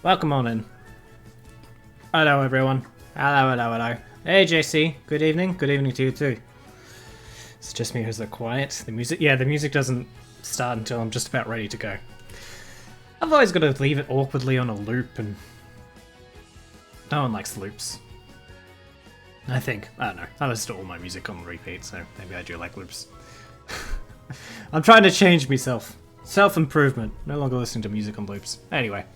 Welcome on in. Hello, everyone. Hello. Hey, JC. Good evening. Good evening to you, too. It's just me who's so quiet. The music doesn't start until I'm just about ready to go. I've always got to leave it awkwardly on a loop, and no one likes loops. I think. I don't know. I listen to all my music on repeat, so maybe I do like loops. I'm trying to change myself. Self-improvement. No longer listening to music on loops. Anyway.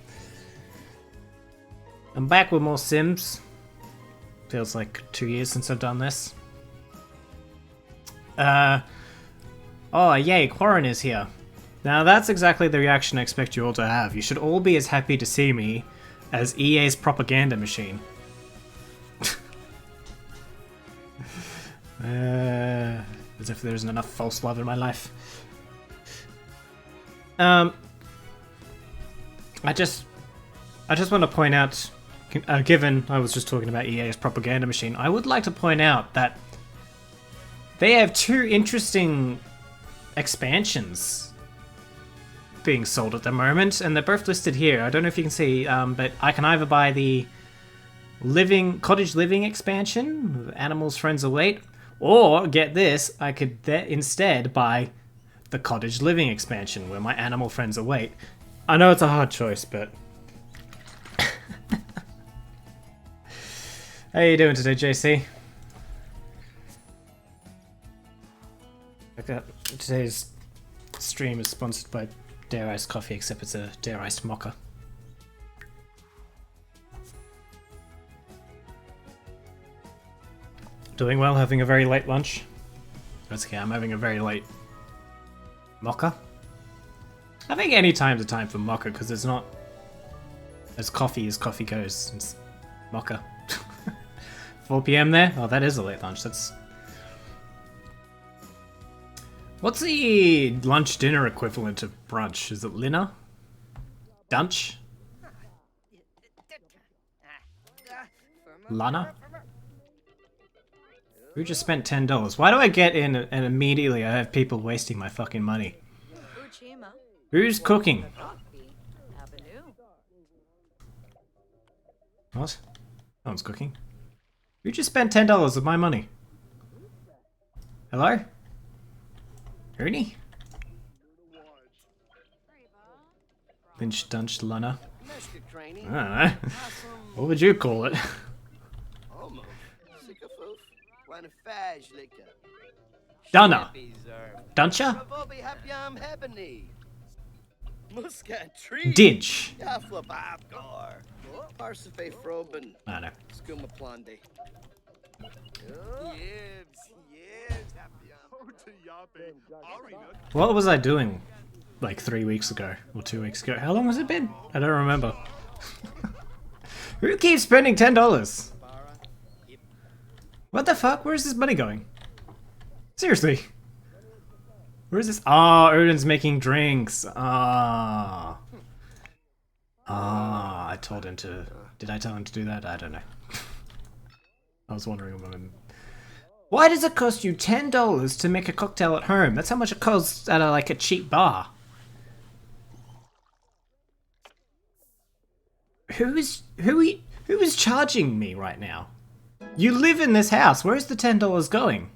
I'm back with more Sims. Feels like 2 years since I've done this. Oh, yay, Quarren is here. Now that's exactly the reaction I expect you all to have. You should all be as happy to see me as EA's propaganda machine. As if there isn't enough false love in my life. I just want to point out, given I was just talking about EA's propaganda machine, I would like to point out that they have two interesting expansions being sold at the moment, and they're both listed here. I don't know if you can see, but I can either buy the cottage living expansion, Animals Friends Await, or get this, I could instead buy the cottage living expansion where my animal friends await. I know it's a hard choice, but how you doing today, JC? Today's stream is sponsored by Dare Iced Coffee, except it's a Dare Iced Mocha. Doing well, having a very late lunch. That's okay, I'm having a very late mocha. I think any time's a time for mocha because it's not as coffee goes. It's mocha. 4 PM there? Oh, that is a late lunch. What's the lunch dinner equivalent of brunch? Is it Lina? Dunch? Lana? Who just spent $10? Why do I get in and immediately I have people wasting my fucking money? Who's cooking? What? No one's cooking. Who just spent $10 of my money? Hello? Ernie? Lynch Dunch Lana. I don't know. What would you call it? Donna. Duncha? Dinch. I don't know. What was I doing like 3 weeks ago or 2 weeks ago? How long has it been? I don't remember. Who keeps spending $10? What the fuck? Where is this money going? Seriously. Where is this? Ah, Odin's making drinks. I told him to... Did I tell him to do that? I don't know. I was wondering about him. Why does it cost you $10 to make a cocktail at home? That's how much it costs at like a cheap bar. Who is charging me right now? You live in this house. Where's the $10 going?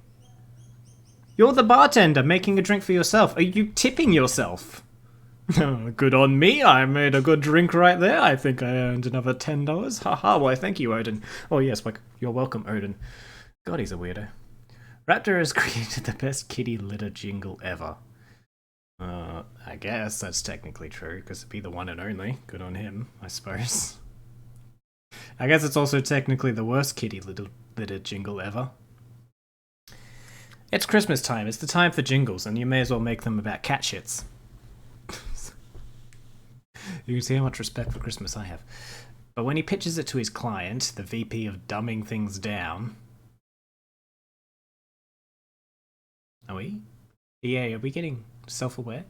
You're the bartender making a drink for yourself. Are you tipping yourself? Good on me. I made a good drink right there. I think I earned another $10. Haha, why thank you, Odin. Oh yes, you're welcome, Odin. God, he's a weirdo. Raptor has created the best kitty litter jingle ever. I guess that's technically true, because it'd be the one and only. Good on him, I suppose. I guess it's also technically the worst kitty litter jingle ever. It's Christmas time. It's the time for jingles, and you may as well make them about cat shits. You can see how much respect for Christmas I have. But when he pitches it to his client, the VP of Dumbing Things Down... Are we? EA, are we getting self-aware?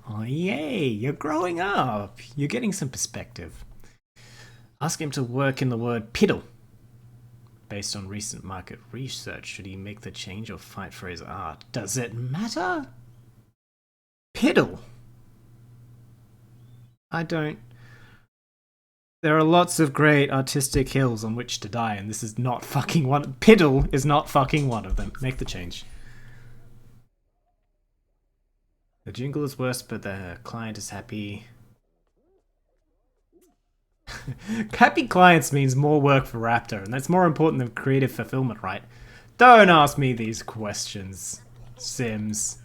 Oh, yay! You're growing up! You're getting some perspective. Ask him to work in the word piddle. Based on recent market research, should he make the change or fight for his art? Does it matter? Piddle! I don't. There are lots of great artistic hills on which to die, and this is not fucking one. Piddle is not fucking one of them. Make the change. The jingle is worse, but the client is happy. Happy clients means more work for Raptor, and that's more important than creative fulfillment, right? Don't ask me these questions, Sims.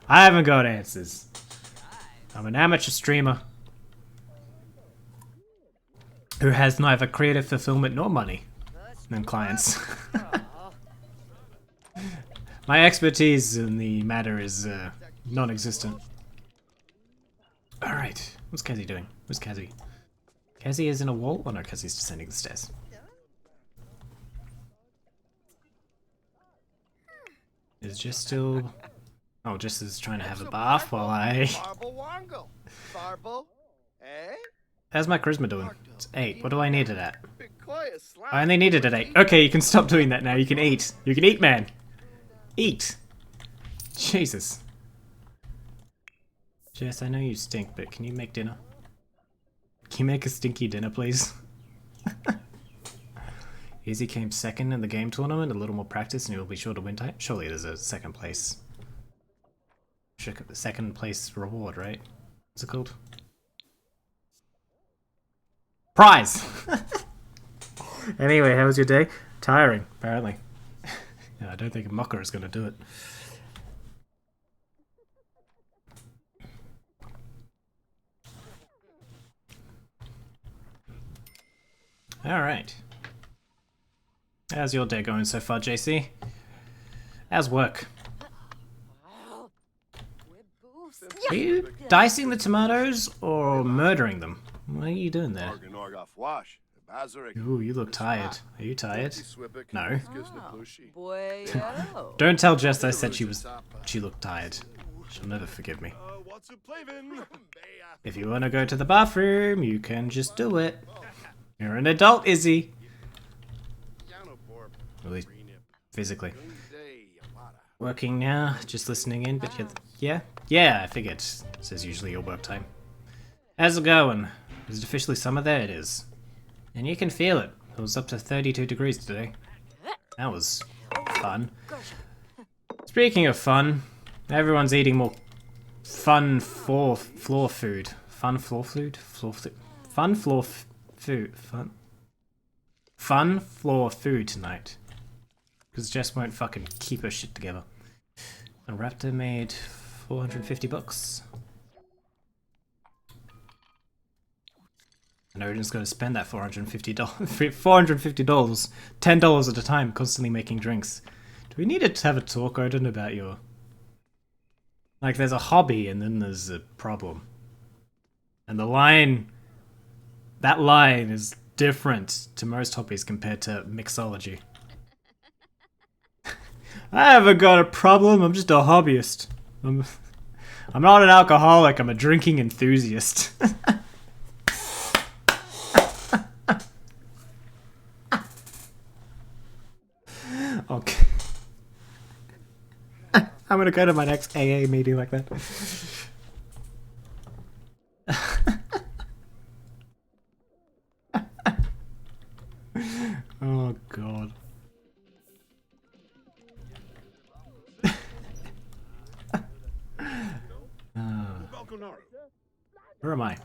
I haven't got answers. I'm an amateur streamer who has neither creative fulfillment nor money than clients. My expertise in the matter is non-existent. Alright, what's Kazi doing? Where's Kazi? Kazi is in a wall? Oh no, Kazi's descending the stairs. Is Jess still... Oh, Jess is trying to have a bath while I... How's my charisma doing? It's 8. What do I need it at? I only need it at 8. Okay, you can stop doing that now. You can eat. You can eat, man. Eat. Jesus. Jess, I know you stink, but can you make dinner? Can you make a stinky dinner, please? Easy came second in the game tournament. A little more practice and you'll be sure to win time. Surely there's a second place. Second place reward, right? What's it called? Prize! Anyway, how was your day? Tiring, apparently. Yeah, I don't think a mocker is going to do it. Alright. How's your day going so far, JC? How's work? Are you dicing the tomatoes or murdering them? What are you doing there? Ooh, you look tired. Are you tired? No. Don't tell Jess I said she looked tired. She'll never forgive me. If you want to go to the bathroom, you can just do it. You're an adult, Izzy. At least physically. Working now, just listening in, but yeah? Yeah, I figured. This is usually your work time. How's it going? Is it officially summer there? It is. And you can feel it. It was up to 32 degrees today. That was fun. Speaking of fun, everyone's eating more fun floor food. Fun floor food? Fun floor food. Fun floor food tonight. Because Jess won't fucking keep her shit together. And Raptor made 450 bucks. And Odin's going to spend that $450, $10 at a time, constantly making drinks. Do we need to have a talk, Odin, about your... Like, there's a hobby and then there's a problem. And the line... That line is different to most hobbies compared to mixology. I haven't got a problem, I'm just a hobbyist. I'm not an alcoholic, I'm a drinking enthusiast. Okay. I'm gonna go to my next AA meeting like that. Oh god. Where am I?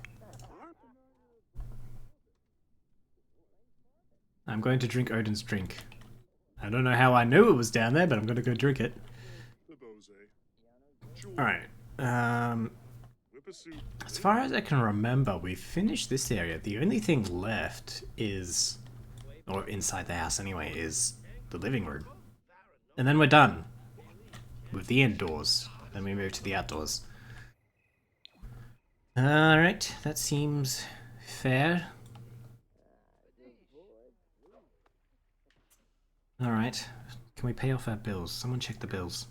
I'm going to drink Odin's drink. I don't know how I knew it was down there, but I'm gonna go drink it. Alright. As far as I can remember, we finished this area. The only thing left is, or inside the house anyway, is the living room. And then we're done with the indoors. Then we move to the outdoors. Alright, that seems fair. Alright, can we pay off our bills? Someone check the bills.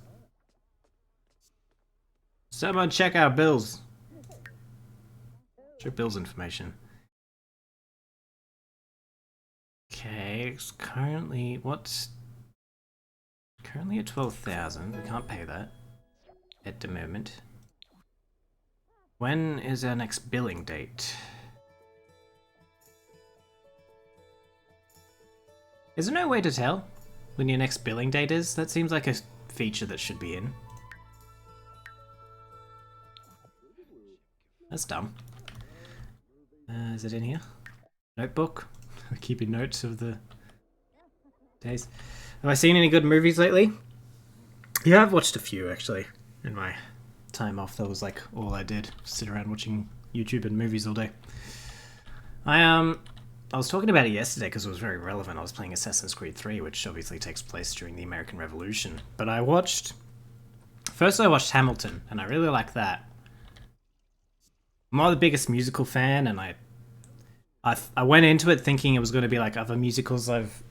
Someone check our bills. Check bills information. Okay, it's currently, what's... Currently at 12,000, we can't pay that at the moment. When is our next billing date? Is there no way to tell when your next billing date is? That seems like a feature that should be in. That's dumb. Is it in here? Notebook? Keeping notes of the days. Have I seen any good movies lately? Yeah, I've watched a few actually in my time off. That was like all I did. Sit around watching YouTube and movies all day. I was talking about it yesterday because it was very relevant. I was playing Assassin's Creed 3, which obviously takes place during the American Revolution. But I watched Hamilton, and I really like that. I'm not the biggest musical fan, and I went into it thinking it was going to be like other musicals I've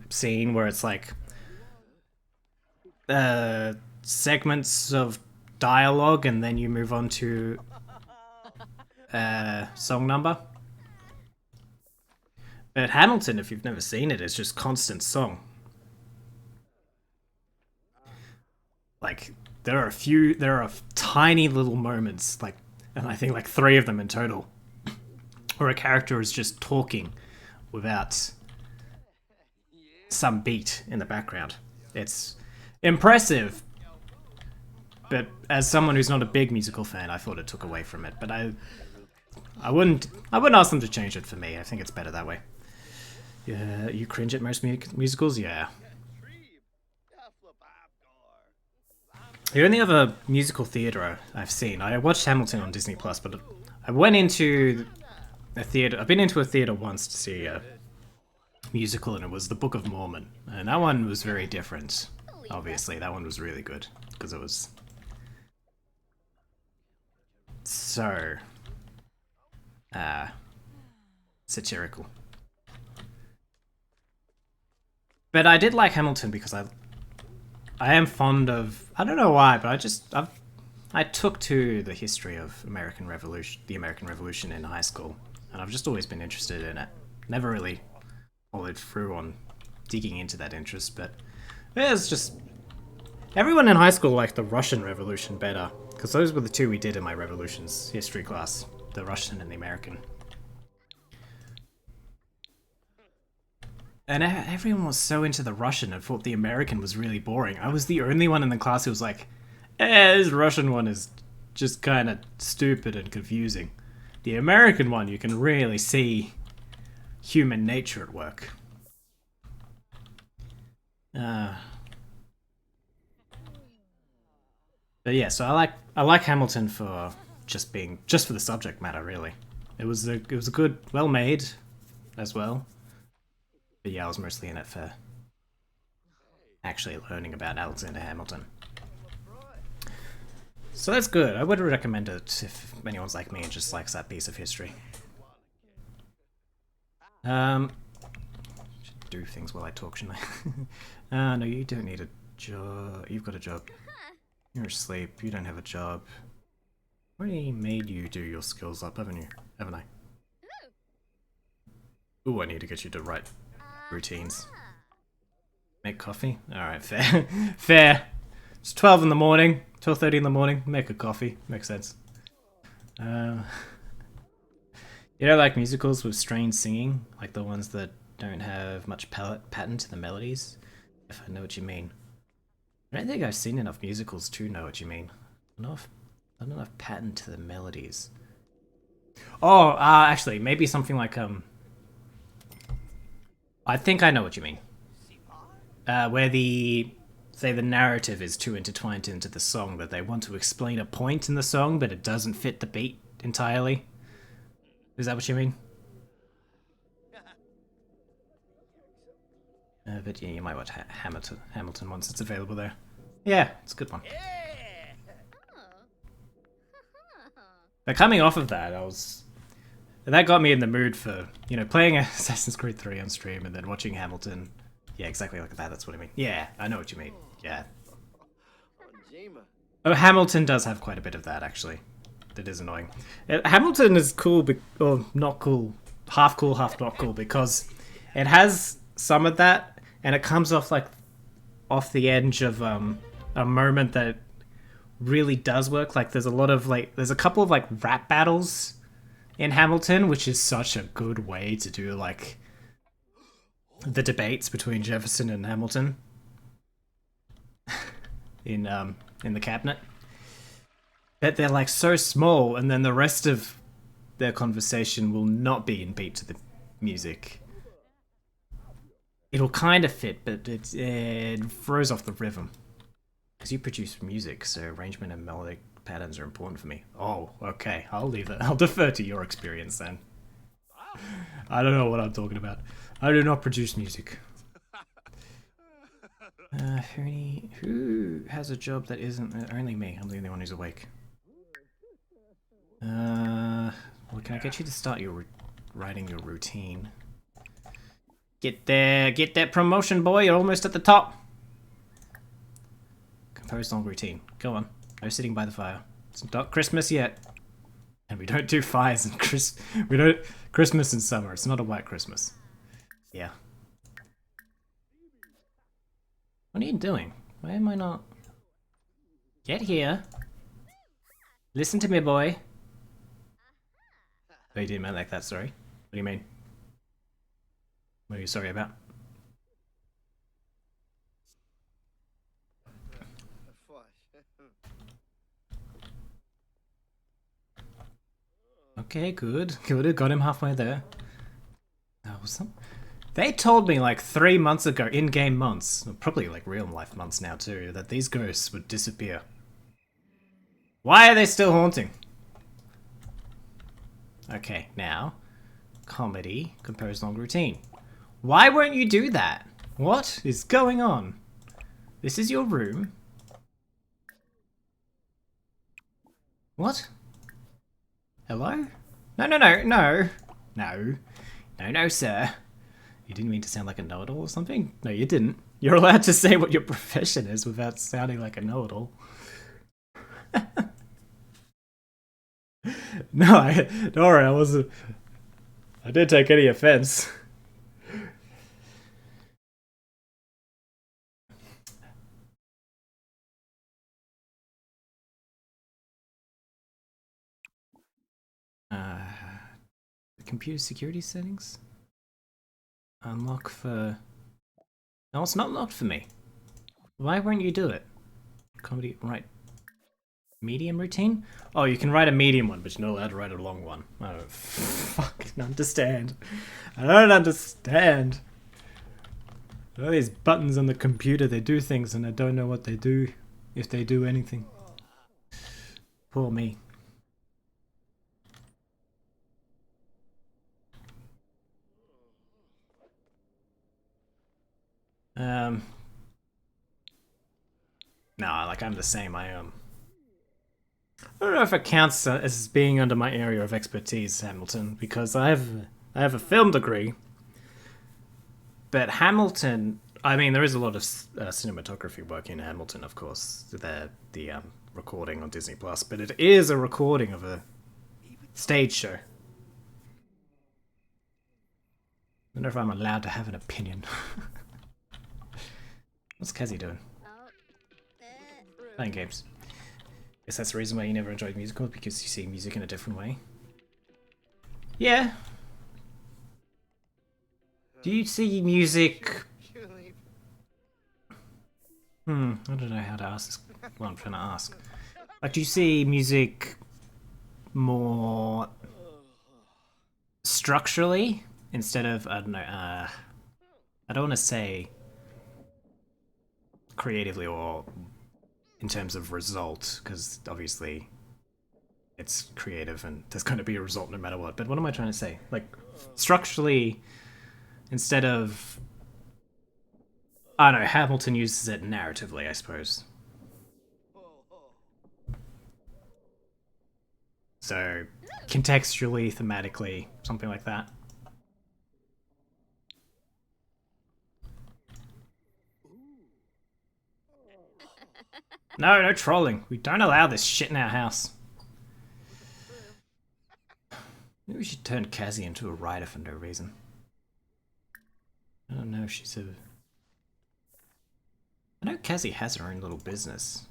seen, where it's like segments of dialogue, and then you move on to song number. But Hamilton, if you've never seen it, is just constant song. Like there are tiny little moments, like, and I think like 3 of them in total, where a character is just talking without some beat in the background. It's impressive, but as someone who's not a big musical fan, I thought it took away from it. But I wouldn't ask them to change it for me. I think it's better that way. Yeah, you cringe at most musicals? Yeah. The only other musical theatre I've seen, I watched Hamilton on Disney Plus, but I went into a theatre. I've been into a theatre once to see a musical, and it was The Book of Mormon, and that one was very different. Obviously, that one was really good because it was so satirical. But I did like Hamilton because I am fond of, I don't know why, but I took to the history of the American Revolution in high school, and I've just always been interested in it. Never really followed through on digging into that interest, but yeah, it's just everyone in high school liked the Russian Revolution better, because those were the 2 we did in my revolutions history class, the Russian and the American. And everyone was so into the Russian and thought the American was really boring. I was the only one in the class who was like, this Russian one is just kind of stupid and confusing. The American one, you can really see human nature at work. But yeah, so I like Hamilton for just for the subject matter, really. It was a good, well made as well. But yeah, I was mostly in it for actually learning about Alexander Hamilton. So that's good. I would recommend it if anyone's like me and just likes that piece of history. Should do things while I talk, shouldn't I? No, you don't need a job. You've got a job. You're asleep. You don't have a job. We made you do your skills up, haven't you? Haven't I? Ooh, I need to get you to write routines. Make coffee? Alright, fair. Fair. It's 12 in the morning. 12:30 in the morning. Make a coffee. Makes sense. You know, like musicals with strange singing? Like the ones that don't have much pattern to the melodies? If I know what you mean. I don't think I've seen enough musicals to know what you mean. Not enough pattern to the melodies. Oh, actually, maybe something like, I think I know what you mean. Where the narrative is too intertwined into the song that they want to explain a point in the song, but it doesn't fit the beat entirely. Is that what you mean? But yeah, you might watch Hamilton once it's available there. Yeah, it's a good one. But coming off of that, that got me in the mood for, playing Assassin's Creed 3 on stream and then watching Hamilton. Yeah, exactly like that. That's what I mean. Yeah, I know what you mean. Yeah. Oh, Hamilton does have quite a bit of that, actually. That is annoying. Hamilton is cool, or not cool. Half not cool, because it has some of that, and it comes off the edge of a moment that really does work. Like there's a lot of like there's a couple of like rap battles in Hamilton, which is such a good way to do like the debates between Jefferson and Hamilton in the cabinet. But they're like so small, and then the rest of their conversation will not be in beat to the music. It'll kind of fit, but it throws off the rhythm. Because you produce music, so arrangement and melodic patterns are important for me. Oh, okay. I'll leave it. I'll defer to your experience then. I don't know what I'm talking about. I do not produce music. Who has a job that isn't only me? I'm the only one who's awake. Well, can I get you to start your writing your routine? Get there, get that promotion, boy. You're almost at the top. Compose long routine. Go on. No sitting by the fire. It's not Christmas yet, and we don't do fires and we don't Christmas in summer. It's not a white Christmas. Yeah. What are you doing? Why am I not? Get here. Listen to me, boy. Oh, you didn't mean like that, sorry. What do you mean? What are you sorry about? Okay, good. Good, got him halfway there. They told me like 3 months ago, in-game months, probably like real-life months now too, that these ghosts would disappear. Why are they still haunting? Okay, now, comedy, compose long routine. Why won't you do that? What is going on? This is your room. What? Hello? No, no, no, no. No. No, no, sir. You didn't mean to sound like a know-it-all or something? No, you didn't. You're allowed to say what your profession is without sounding like a know-it-all. No, don't worry, I didn't take any offense. Computer security settings? Unlock for... No, it's not locked for me. Why won't you do it? Comedy, right. Medium routine? Oh, you can write a medium one, but you're not allowed to write a long one. I don't fucking understand. I don't understand. All these buttons on the computer, they do things and I don't know what they do, if they do anything. Poor me. No, like I'm the same. I don't know if it counts as being under my area of expertise, Hamilton, because I have a film degree. But Hamilton, I mean, there is a lot of cinematography work in Hamilton, of course. The recording on Disney Plus, but it is a recording of a stage show. I don't know if I'm allowed to have an opinion. What's Kazi doing? Playing games. Guess that's the reason why you never enjoyed musicals, because you see music in a different way. Yeah. Do you see music... I don't know how to ask this. What I'm trying to ask. Like, do you see music more structurally instead of, I don't know, I don't want to say creatively or in terms of result, because obviously it's creative and there's going to be a result no matter what. But what am I trying to say? Like, structurally, instead of... I don't know, Hamilton uses it narratively, I suppose. So, contextually, thematically, something like that. No, no trolling. We don't allow this shit in our house. Maybe we should turn Kazi into a writer for no reason. I don't know if she's a... I know Kazi has her own little business.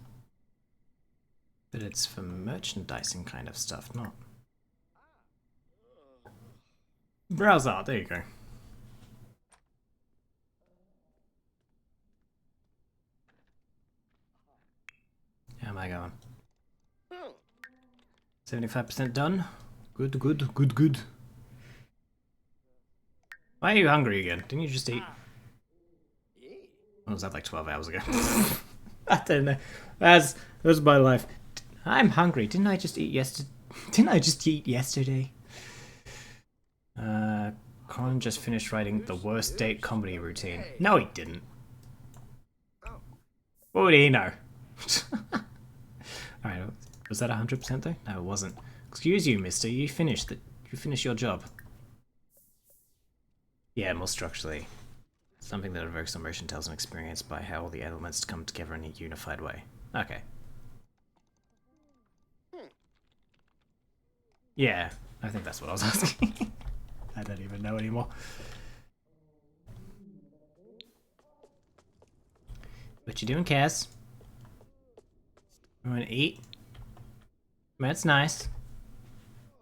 But it's for merchandising kind of stuff, not. Browse art, there you go. How am I going? 75% done. Good, good, good, good. Why are you hungry again? Didn't you just eat? What was that, like 12 hours ago? I don't know. That was my life. I'm hungry. Didn't I just eat yesterday? Didn't I just eat yesterday? Colin just finished writing the worst date comedy routine. No, he didn't. What would he know? Alright, was that 100% though? No, it wasn't. Excuse you, mister. You finished your job. Yeah, more structurally. Something that evokes emotion, tells an experience by how all the elements come together in a unified way. Okay. Yeah, I think that's what I was asking. I don't even know anymore. What you doing, Cass? You wanna eat? That's nice.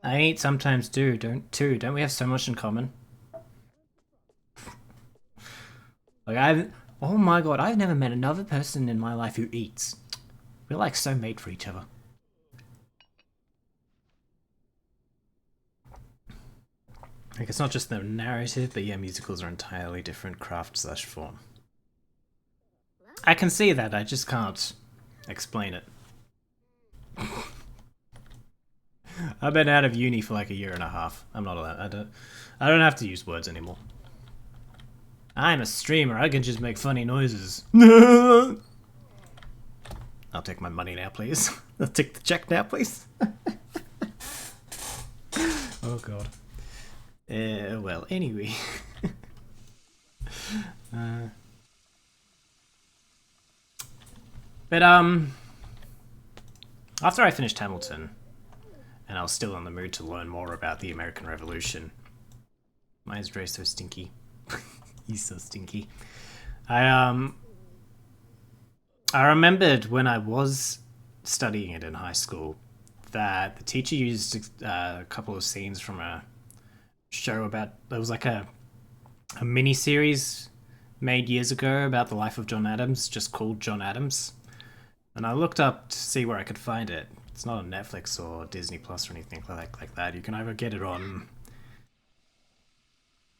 I eat sometimes too, don't we have so much in common? Like oh my god, I've never met another person in my life who eats. We're like so made for each other. Like it's not just the narrative, but yeah, musicals are entirely different craft/form. I can see that, I just can't explain it. I've been out of uni for like a year and a half. I'm not allowed. I don't have to use words anymore. I'm a streamer. I can just make funny noises. I'll take my money now, please. I'll take the check now, please. Oh god. Well, anyway. But after I finished Hamilton, and I was still in the mood to learn more about the American Revolution. Why is Dre so stinky? He's so stinky. I remembered when I was studying it in high school that the teacher used a couple of scenes from a show about, there was like a mini series made years ago about the life of John Adams, just called John Adams. And I looked up to see where I could find it. It's not on Netflix or Disney Plus or anything like that. You can either get it on...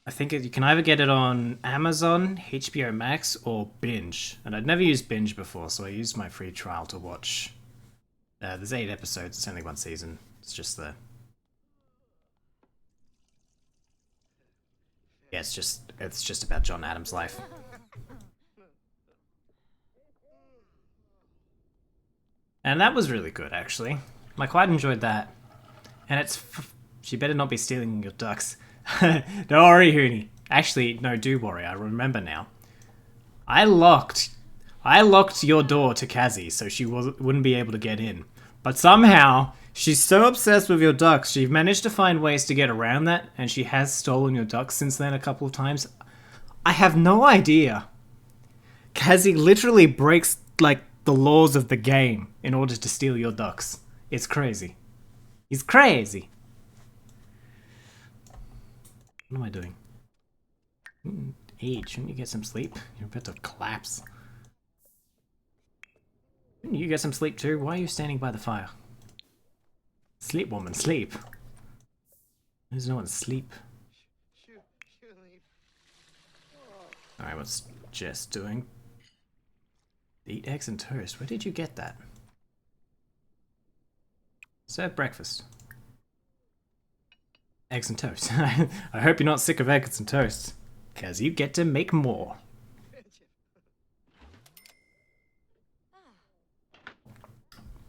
I think you can either get it on Amazon, HBO Max, or Binge. And I'd never used Binge before, so I used my free trial to watch. There's 8 episodes, it's only one season. It's just the... Yeah, it's just about John Adams' life. And that was really good, actually. I quite enjoyed that. And it's... She better not be stealing your ducks. Don't worry, Hooney. Actually, no, do worry. I remember now. I locked your door to Kazzy so she wouldn't be able to get in. But somehow, she's so obsessed with your ducks, she managed to find ways to get around that, and she has stolen your ducks since then a couple of times. I have no idea. Kazzy literally breaks, like, the laws of the game in order to steal your ducks. It's crazy. He's crazy. What am I doing? Eat. Shouldn't you get some sleep? You're about to collapse. Shouldn't you get some sleep too? Why are you standing by the fire? Sleep, woman, sleep. There's no one sleep. Alright, what's Jess doing? Eat eggs and toast. Where did you get that? Serve breakfast. Eggs and toast. I hope you're not sick of eggs and toast, because you get to make more.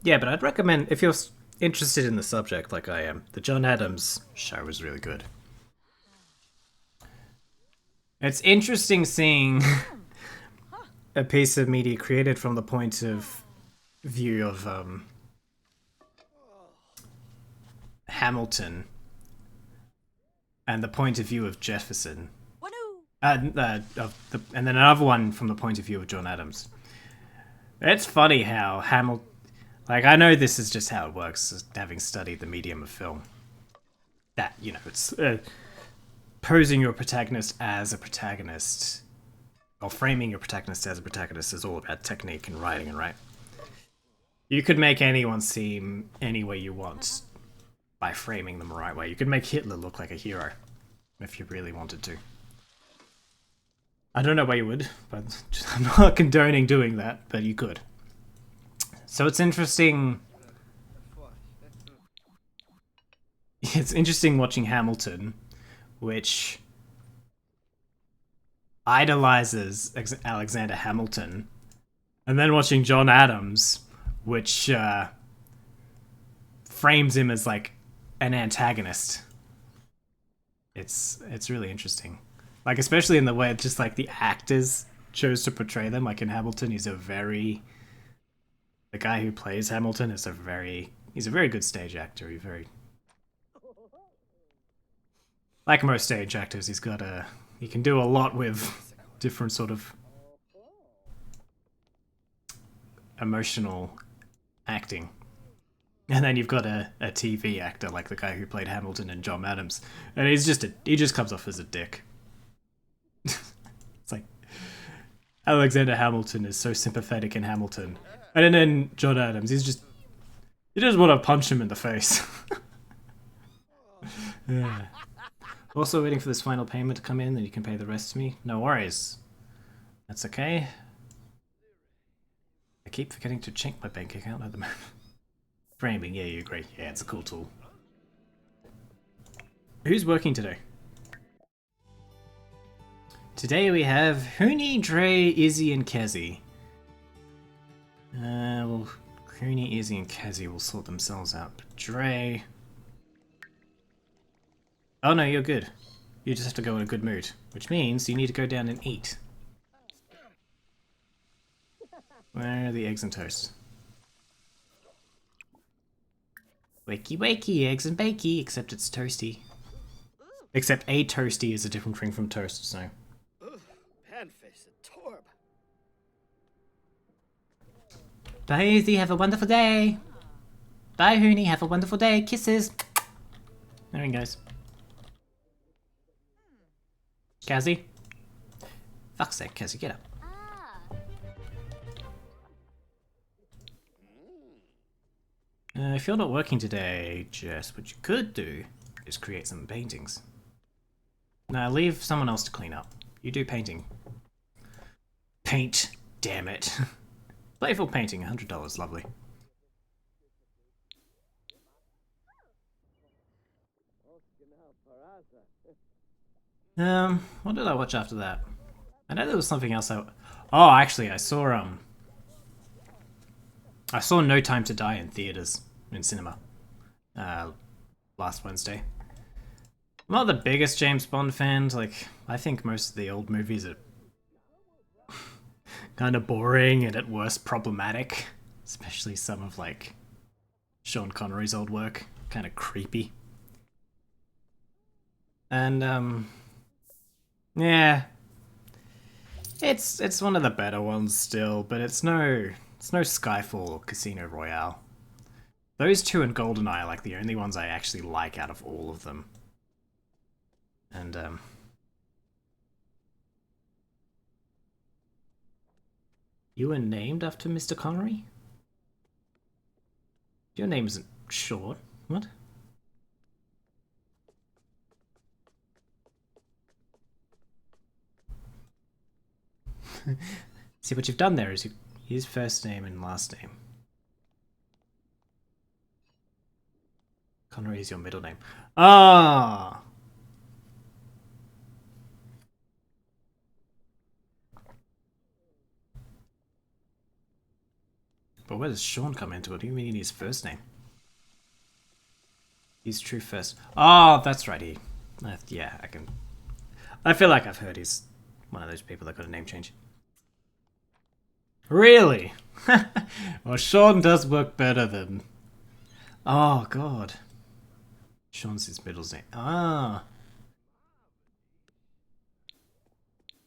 Yeah, but I'd recommend, if you're interested in the subject like I am, the John Adams show was really good. It's interesting seeing a piece of media created from the point of view of Hamilton and the point of view of Jefferson, and then another one from the point of view of John Adams. It's funny how Like, I know this is just how it works, having studied the medium of film. That, you know, it's posing your protagonist as a protagonist, or framing your protagonist as a protagonist is all about technique and writing, and right? You could make anyone seem any way you want by framing them the right way. You could make Hitler look like a hero, if you really wanted to. I don't know why you would, but I'm not condoning doing that, but you could. So it's interesting. It's interesting watching Hamilton, which idolizes Alexander Hamilton, and then watching John Adams, which frames him as like an antagonist. It's really interesting, like especially in the way just like the actors chose to portray them. Like in Hamilton, the guy who plays Hamilton is he's a very good stage actor. He's very, like most stage actors, he can do a lot with different sort of emotional acting. And then you've got a TV actor like the guy who played Hamilton and John Adams, and he just comes off as a dick. It's like Alexander Hamilton is so sympathetic in Hamilton, and then John Adams, you just want to punch him in the face. Yeah. Also waiting for this final payment to come in, then you can pay the rest to me. No worries. That's okay. I keep forgetting to check my bank account at the moment. Framing, yeah, you agree. Yeah, it's a cool tool. Who's working today? Today we have Huni, Dre, Izzy, and Kezi. Well, Huni, Izzy, and Kezi will sort themselves out. But Dre... Oh no, you're good. You just have to go in a good mood. Which means you need to go down and eat. Where are the eggs and toast? Wakey wakey, eggs and bakey, except it's toasty. Except a toasty is a different thing from toast, so... Panface and Torb. Bye Izzy, have a wonderful day! Bye Huni, have a wonderful day, kisses! There he goes. Kazzy? Fuck's sake, Kazzy, get up. If you're not working today, Jess, what you could do is create some paintings. Now leave someone else to clean up. You do painting. Paint, damn it. Playful painting, $100, lovely. What did I watch after that? I know there was something else Oh, actually, I saw No Time to Die in theaters, in cinema, last Wednesday. I'm not the biggest James Bond fan. Like, I think most of the old movies are kind of boring and at worst problematic, especially some of like Sean Connery's old work, kind of creepy. And yeah, it's one of the better ones still, but it's no Skyfall or Casino Royale. Those two and GoldenEye are like the only ones I actually like out of all of them. And you were named after Mr. Connery? Your name isn't short. What? See, what you've done there is his first name and last name. Connery is your middle name. Ah! But where does Sean come into it? What do you mean his first name? His true first... Oh, that's right, yeah, I feel like I've heard he's one of those people that got a name change. Really? Well, Sean does work better than... Oh, God. Sean's his middle name. Ah.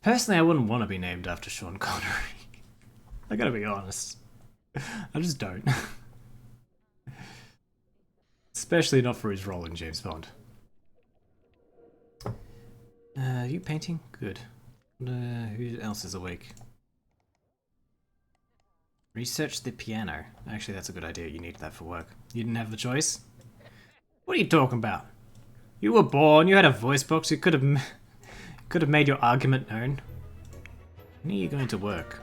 Personally, I wouldn't want to be named after Sean Connery. I gotta be honest. I just don't. Especially not for his role in James Bond. Are you painting? Good. Who else is awake? Research the piano. Actually, that's a good idea. You need that for work. You didn't have the choice? What are you talking about? You were born, you had a voice box, you could have made your argument known. When are you going to work?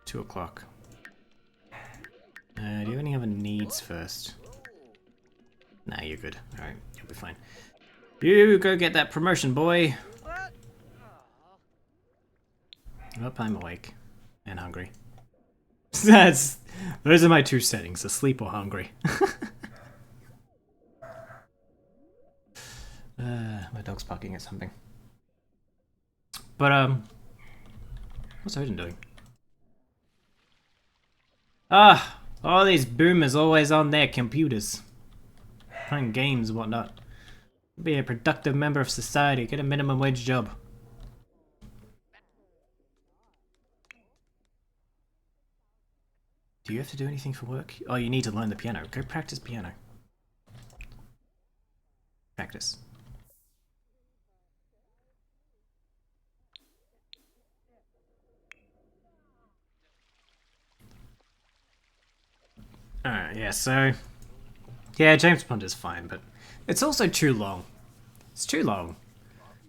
2 o'clock. Do you have any other needs first? Nah, you're good. Alright, you'll be fine. You go get that promotion, boy! Nope, I'm awake. And hungry. Those are my 2 settings, asleep or hungry. My dog's barking at something. But, what's Odin doing? Ah! All these boomers always on their computers. Playing games and whatnot. Be a productive member of society, get a minimum wage job. Do you have to do anything for work? Oh, you need to learn the piano. Go practice piano. Practice. Alright, yeah, so... Yeah, James Bond is fine, but it's also too long. It's too long.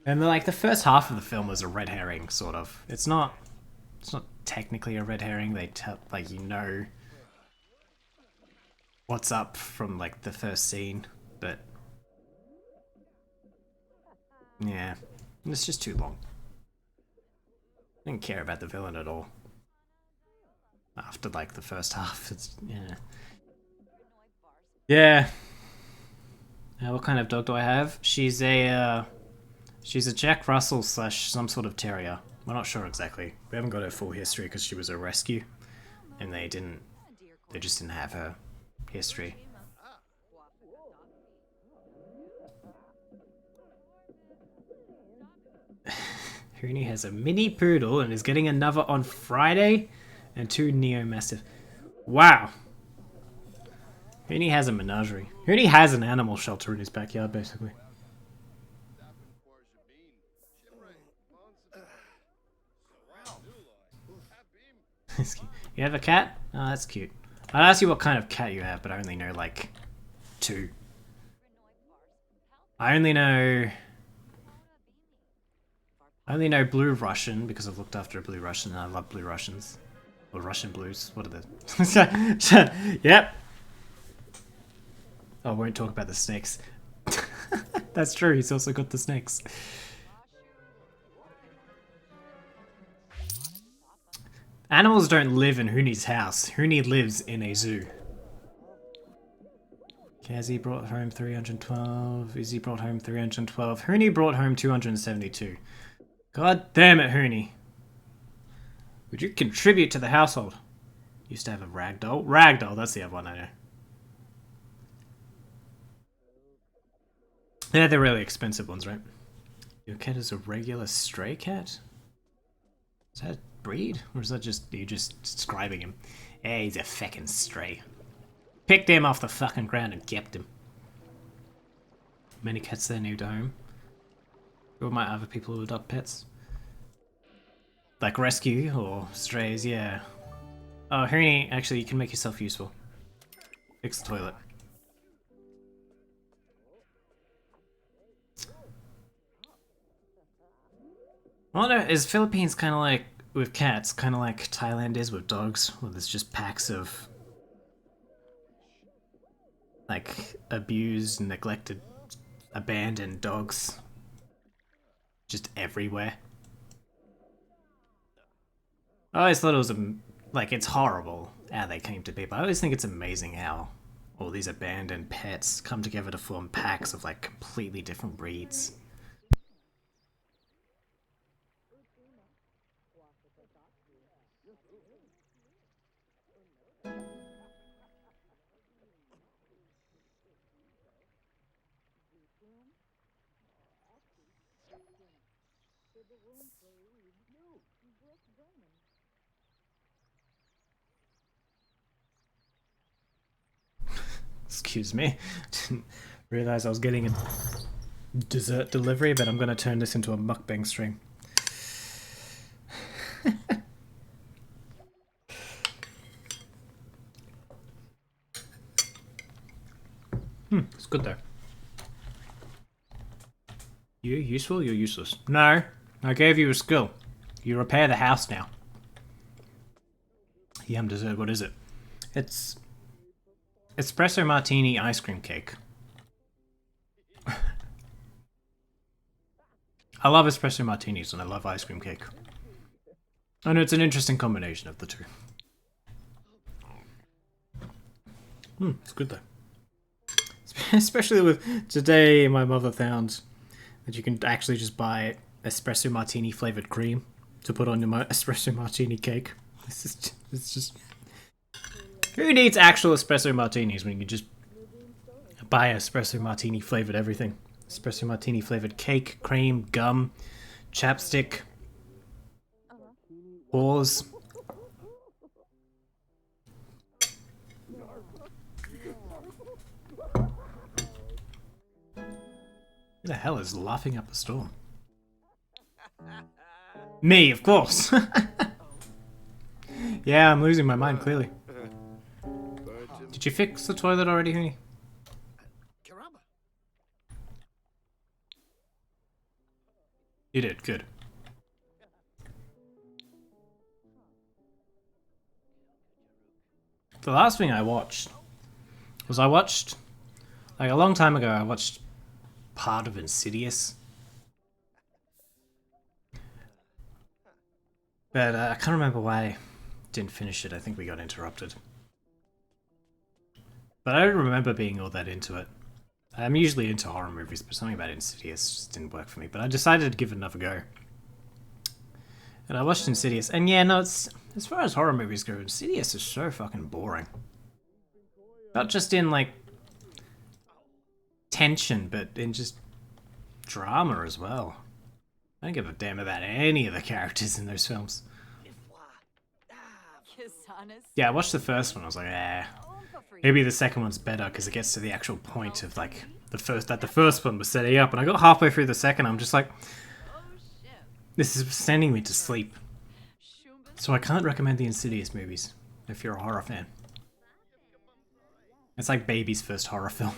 And like, the first half of the film was a red herring, sort of. It's not technically a red herring. They tell, like, you know what's up from, like, the first scene, but... Yeah, it's just too long. I didn't care about the villain at all. After, like, the first half, it's... yeah. Yeah. What kind of dog do I have? She's a Jack Russell / some sort of terrier. We're not sure exactly. We haven't got her full history because she was a rescue, and they just didn't have her history. Huni has a mini poodle and is getting another on Friday, and 2 Neo Mastiff. Wow. Huni has a menagerie. Huni has an animal shelter in his backyard, basically. You have a cat? Oh, that's cute. I'd ask you what kind of cat you have, but I only know, like, 2. I only know Blue Russian because I've looked after a Blue Russian and I love Blue Russians. Or Russian Blues. What are the... Yep. Oh, I won't talk about the snakes. That's true, he's also got the snakes. Animals don't live in Huni's house. Huni lives in a zoo. Kazi brought home 312. Izzy brought home 312. Huni brought home 272. God damn it, Huni. Would you contribute to the household? Used to have a ragdoll. Ragdoll, that's the other one I know. Yeah, they're really expensive ones, right? Your cat is a regular stray cat? Is that breed? Or is that just you just describing him? Yeah, he's a feckin' stray. Picked him off the fucking ground and kept him. Many cats there new to home. Or might other people who adopt pets? Like rescue or strays, yeah. Oh, Huni, actually you can make yourself useful. Fix the toilet. I wonder, is Philippines kind of like, with cats, kind of like Thailand is with dogs, where there's just packs of, like, abused, neglected, abandoned dogs. Just everywhere. I always thought it was, like, it's horrible how they came to be, but I always think it's amazing how all these abandoned pets come together to form packs of, like, completely different breeds. Excuse me. Didn't realize I was getting a dessert delivery, but I'm going to turn this into a mukbang stream. It's good though. You're useful, you're useless. No, I gave you a skill. You repair the house now. Yum dessert, what is it? It's espresso martini ice cream cake. I love espresso martinis and I love ice cream cake. I know it's an interesting combination of the two. It's good though. Especially with today, my mother found that you can actually just buy espresso martini flavored cream to put on your espresso martini cake. It's just who needs actual espresso martinis when you can just buy espresso martini flavored everything? Espresso martini flavored cake, cream, gum, chapstick, whores. Who the hell is laughing up a storm? Me, of course. Yeah, I'm losing my mind, clearly. Did you fix the toilet already, Hooney? You did, good. The last thing I watched was like a long time ago, I watched part of Insidious. But I can't remember why I didn't finish it. I think we got interrupted. But I don't remember being all that into it. I'm usually into horror movies, but something about Insidious just didn't work for me. But I decided to give it another go. And I watched Insidious, and yeah, no, it's as far as horror movies go, Insidious is so fucking boring. Not just in, like, tension, but in just drama as well. I don't give a damn about any of the characters in those films. Yeah, I watched the first one, I was like, maybe the second one's better because it gets to the actual point of, like, the first one was setting up, and I got halfway through the second, I'm just like, this is sending me to sleep. So I can't recommend the Insidious movies if you're a horror fan. It's like baby's first horror film.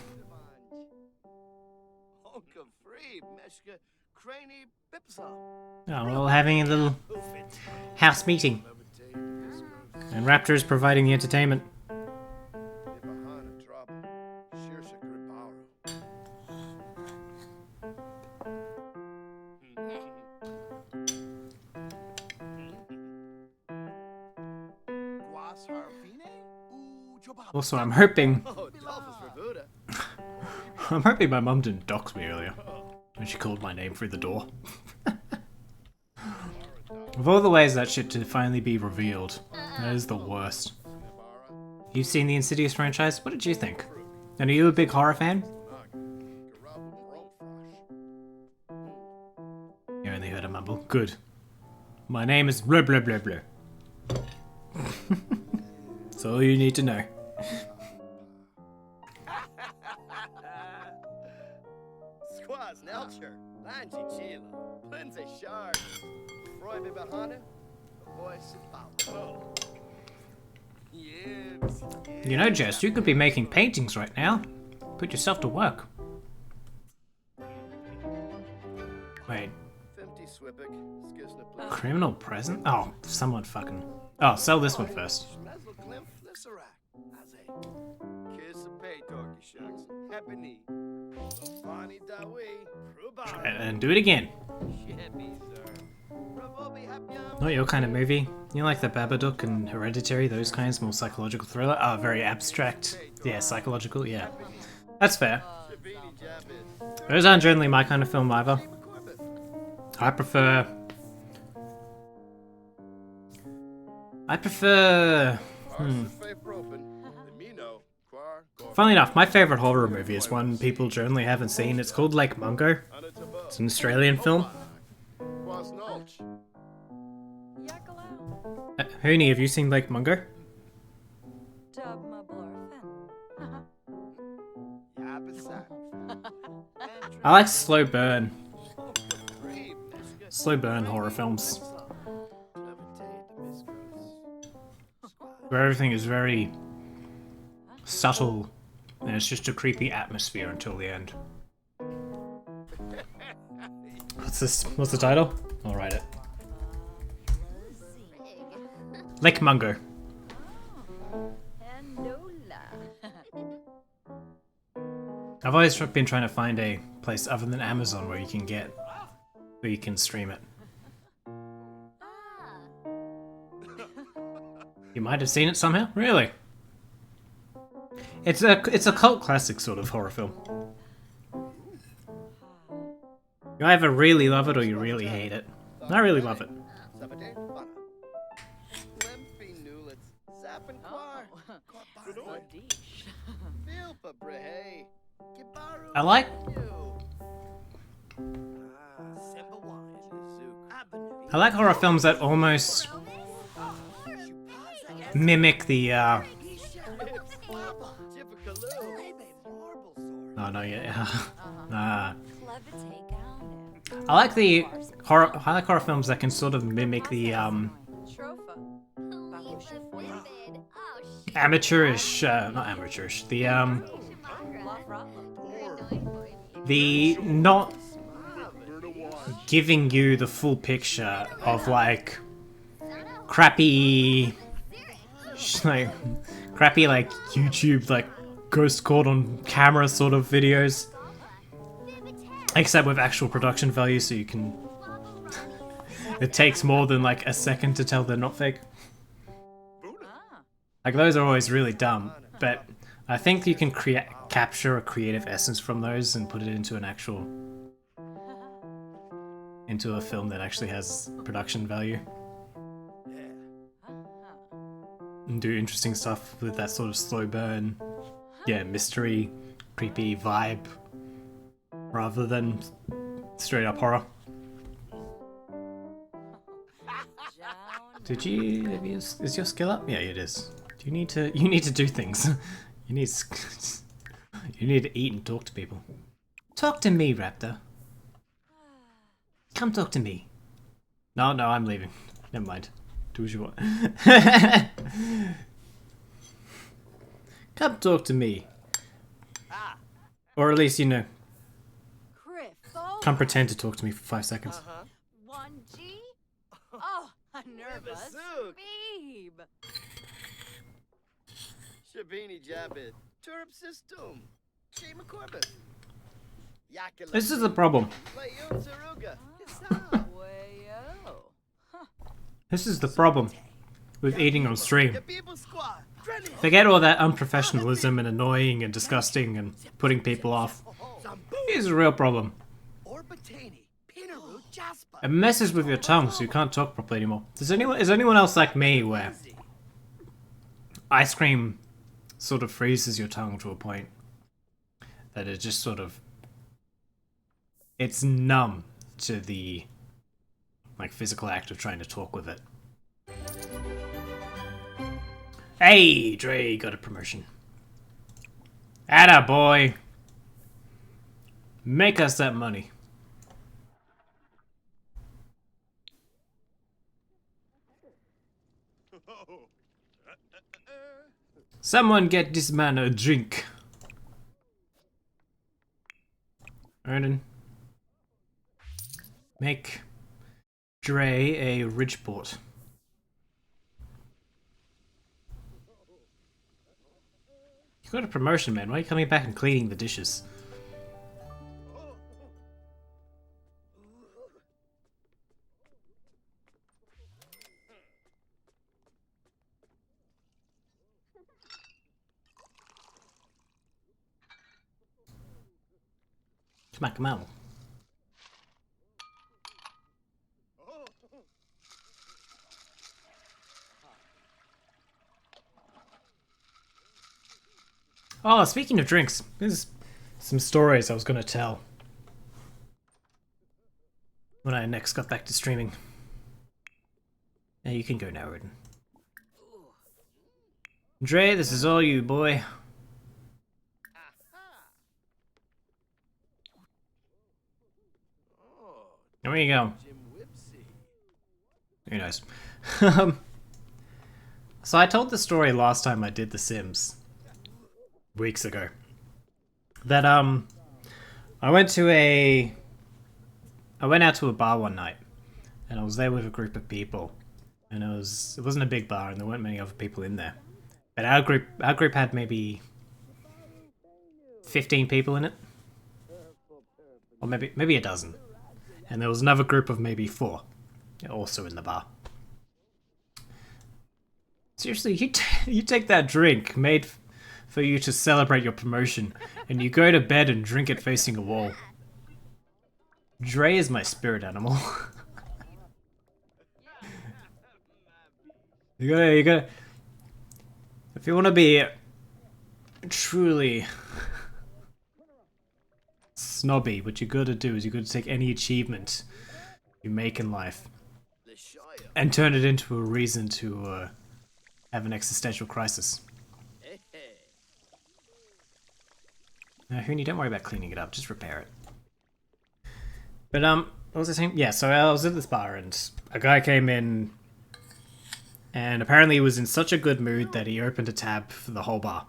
Oh, well, having a little house meeting. And Raptor is providing the entertainment. Also, I'm hoping my mum didn't dox me earlier when she called my name through the door. Of all the ways that shit to finally be revealed, that is the worst. You've seen the Insidious franchise? What did you think? And are you a big horror fan? You only heard a mumble. Good. My name is blah blah blah blah. That's all you need to know. Squaz Nelcher, Lanji Chila, Lindsay Shard, Roy Bibahana, Voice Paulo. You know, Jess, you could be making paintings right now. Put yourself to work. Wait. Criminal present? Oh, someone fucking... Oh, sell this one first. And do it again. Not your kind of movie. You like the Babadook and Hereditary, those kinds, more psychological thriller? Oh, very abstract. Yeah, psychological, yeah. That's fair. Those aren't generally my kind of film either. I prefer... Funnily enough, my favourite horror movie is one people generally haven't seen. It's called Lake Mungo. It's an Australian film. Hooney, have you seen Lake Mungo? I like slow burn. Slow burn horror films. Where everything is very subtle and it's just a creepy atmosphere until the end. What's this? What's the title? I'll write it. Lickmonger. I've always been trying to find a place other than Amazon where you can stream it. You might have seen it somehow? Really? It's a cult classic sort of horror film. You either really love it or you really hate it. I really love it. I like horror films that almost mimic the oh no, yeah. I like horror films that can sort of mimic the amateurish, not amateurish, the not giving you the full picture of like crappy like YouTube like ghost caught on camera sort of videos, except with actual production value, so you can it takes more than like a second to tell they're not fake. Like those are always really dumb, but I think you can capture a creative essence from those and put it into an actual into a film that actually has production value. And do interesting stuff with that sort of slow burn, yeah, mystery, creepy vibe, rather than straight up horror. Is your skill up? Yeah, it is. You need to do things. You need to eat and talk to people. Talk to me, Raptor. Come talk to me. No, I'm leaving. Never mind. Do what you want. Come talk to me. Or at least, you know, come pretend to talk to me for 5 seconds. 1G? Oh, a nervous babe. Shabini Jabit. Turp System. Shema Corbett. This is the problem. This is the problem with eating on stream. Forget all that unprofessionalism and annoying and disgusting and putting people off. Here's a real problem. It messes with your tongue so you can't talk properly anymore. Is anyone else like me where ice cream sort of freezes your tongue to a point that it just sort of it's numb to the like physical act of trying to talk with it. Hey, Dre got a promotion. Atta boy. Make us that money. Someone get this man a drink. Ernan. Make Dre a Ridgeport. You got a promotion, man. Why are you coming back and cleaning the dishes? Come on. Oh, speaking of drinks, there's some stories I was going to tell when I next got back to streaming. Yeah, you can go now, Erdan. Dre, this is all you, boy. There you go. Jim Whipsy. Who knows? Um, so I told the story last time I did The Sims, weeks ago, that I went out to a bar one night, and I was there with a group of people, and it wasn't a big bar, and there weren't many other people in there, but our group had maybe 15 people in it, or maybe a dozen, and there was another group of maybe 4, also in the bar. Seriously, you take that drink made for you to celebrate your promotion, and you go to bed and drink it facing a wall. Dre is my spirit animal. you gotta. If you want to be truly snobby, what you gotta do is you gotta take any achievement you make in life The Shire. and turn it into a reason to have an existential crisis. Hey, hey. Now, Hooney, don't worry about cleaning it up, just repair it. But, what was I saying? Yeah, so I was at this bar and a guy came in and apparently he was in such a good mood that he opened a tab for the whole bar.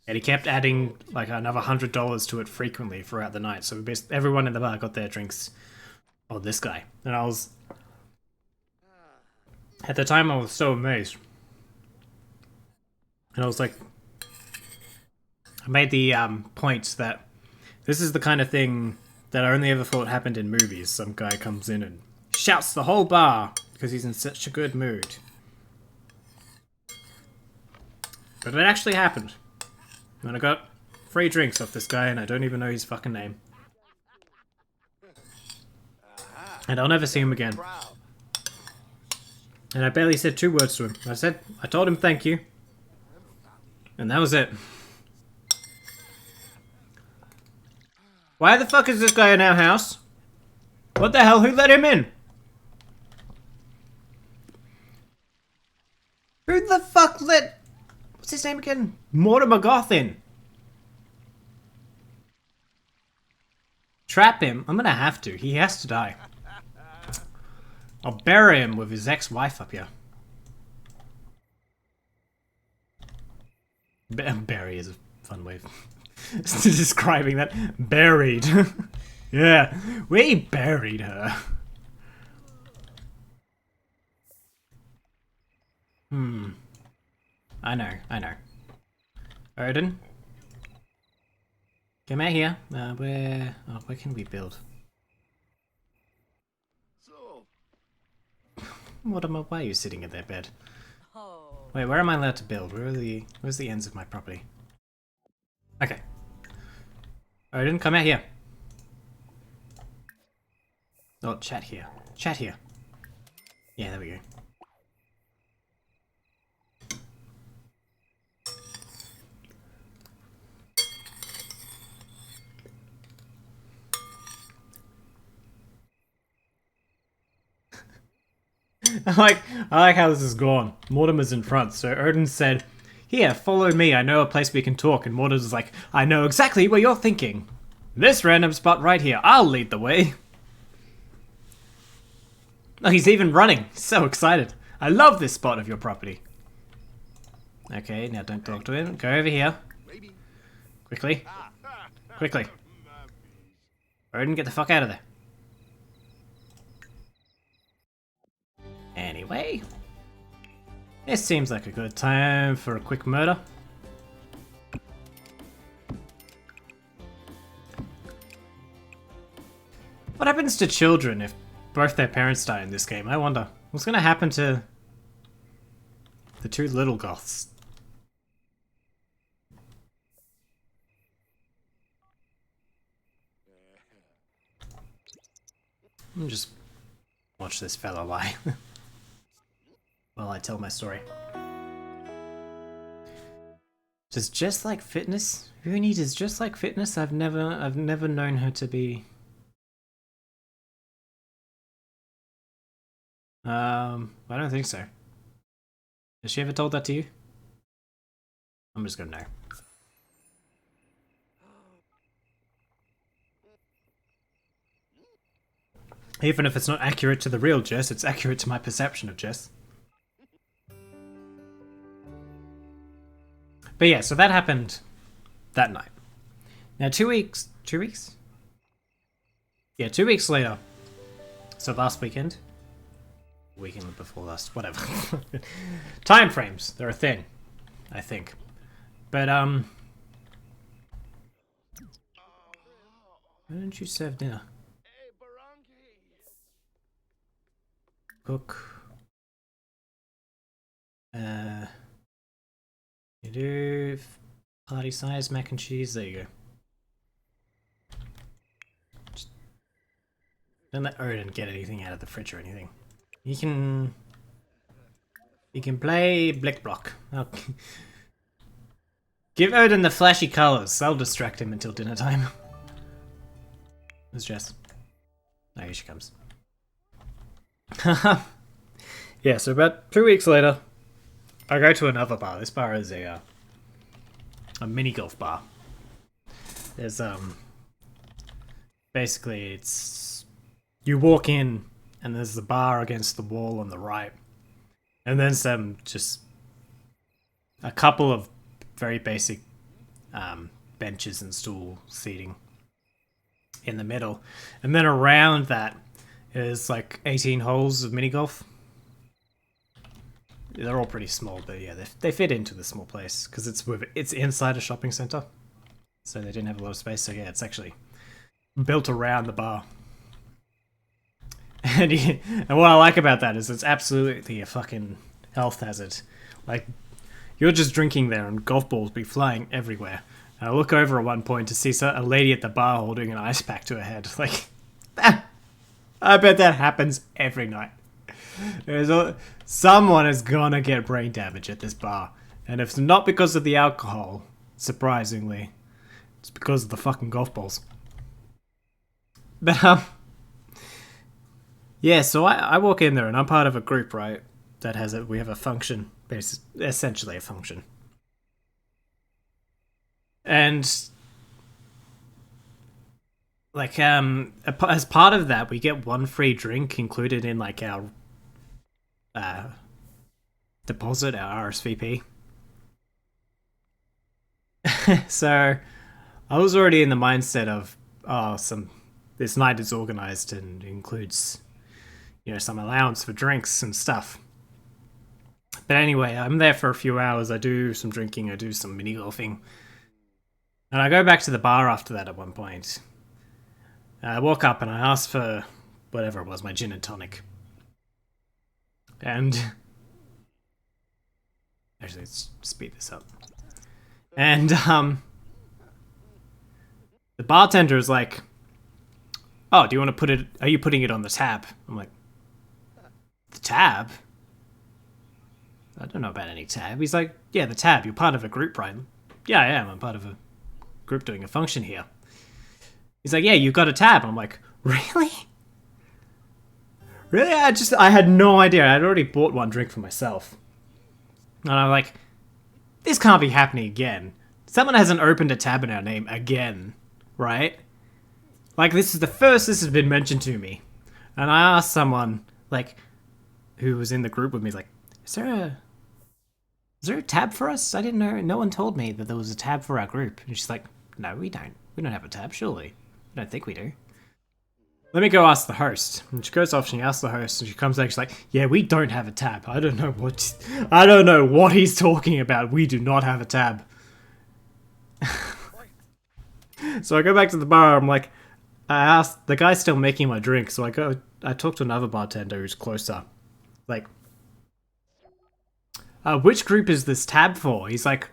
And he kept adding like another $100 to it frequently throughout the night. So basically everyone in the bar got their drinks on this guy. And I was... At the time I was so amazed. And I was like... I made the point that this is the kind of thing that I only ever thought happened in movies. Some guy comes in and shouts the whole bar because he's in such a good mood. But it actually happened. And I got free drinks off this guy and I don't even know his fucking name. And I'll never see him again. Proud. And I barely said 2 words to him. I told him thank you. And that was it. Why the fuck is this guy in our house? What the hell? Who let him in? Who the fuck let... What's his name again? Mortimer Goth in. Trap him? I'm gonna have to. He has to die. I'll bury him with his ex-wife up here. Bury is a fun way of describing that. Buried. Yeah, we buried her. I know. Odin? Come out here. Where can we build? So, Mortimer, why are you sitting in their bed? Oh. Wait, where am I allowed to build? Where's the ends of my property? Okay. Odin, come out here. Oh, chat here. Chat here. Yeah, there we go. I like how this is gone. Mortimer's in front, so Odin said, "Here, follow me, I know a place we can talk," and Mortimer's like, "I know exactly what you're thinking. This random spot right here, I'll lead the way." Oh, he's even running. So excited. I love this spot of your property. Okay, now don't talk to him. Go over here. maybe. Quickly. Quickly. Odin, get the fuck out of there. Anyway. This seems like a good time for a quick murder. What happens to children if both their parents die in this game? I wonder. What's gonna happen to the 2 little goths? Just watch this fella lie while I tell my story. Does Just Like Fitness? Rooney, does Just Like Fitness? I've never known her to be. I don't think so. Has she ever told that to you? I'm just gonna know. Even if it's not accurate to the real Jess, it's accurate to my perception of Jess. But yeah, so that happened that night. Now 2 weeks... 2 weeks? Yeah, 2 weeks later. So last weekend? Weekend before last, whatever. Time frames, they're a thing, I think. But, why don't you serve dinner? Cook. You do party size mac and cheese. There you go. Just don't let Odin get anything out of the fridge or anything. You can play Blick Block. Oh. Give Odin the flashy colors. I'll distract him until dinner time. Where's Jess? Oh, here she comes. Yeah, so about 2 weeks later, I go to another bar. This bar is a mini golf bar. There's basically it's you walk in and there's the bar against the wall on the right, and then just a couple of very basic benches and stool seating in the middle, and then around that is like 18 holes of mini golf. They're all pretty small, but yeah, they fit into the small place because it's inside a shopping center, so they didn't have a lot of space. So yeah, it's actually built around the bar. And what I like about that is it's absolutely a fucking health hazard. Like, you're just drinking there and golf balls be flying everywhere. And I look over at one point to see a lady at the bar holding an ice pack to her head. Like, I bet that happens every night. Someone is gonna get brain damage at this bar. And if it's not because of the alcohol, surprisingly, it's because of the fucking golf balls. But, yeah, so I walk in there and I'm part of a group, right? That has we have a function, essentially a function. And, like, as part of that, we get one free drink included in, like, our deposit, our RSVP. So I was already in the mindset of, this night is organized and includes, some allowance for drinks and stuff. But anyway, I'm there for a few hours. I do some drinking, I do some mini golfing, and I go back to the bar after that at one point. I walk up and I ask for whatever it was, my gin and tonic. And actually, let's speed this up. And the bartender is like, "Oh, do you want to put it? Are you putting it on the tab?" I'm like, "The tab? I don't know about any tab." He's like, "Yeah, the tab. You're part of a group, right?" "Yeah, I am. I'm part of a group doing a function here." He's like, "Yeah, you've got a tab." I'm like, "Really? Really?" I had no idea. I'd already bought one drink for myself. And I'm like, this can't be happening again. Someone hasn't opened a tab in our name again, right? Like, this is the first this has been mentioned to me. And I asked someone, like, who was in the group with me, like, is there a tab for us? I didn't know. No one told me that there was a tab for our group. And she's like, "No, we don't. We don't have a tab, surely. I don't think we do. Let me go ask the host." And she goes off and she asks the host, and she comes back, she's like, "Yeah, we don't have a tab. I don't know what he's talking about. We do not have a tab." So I go back to the bar. I'm like, I asked, the guy's still making my drink, so I talk to another bartender who's closer. Like, which group is this tab for? He's like,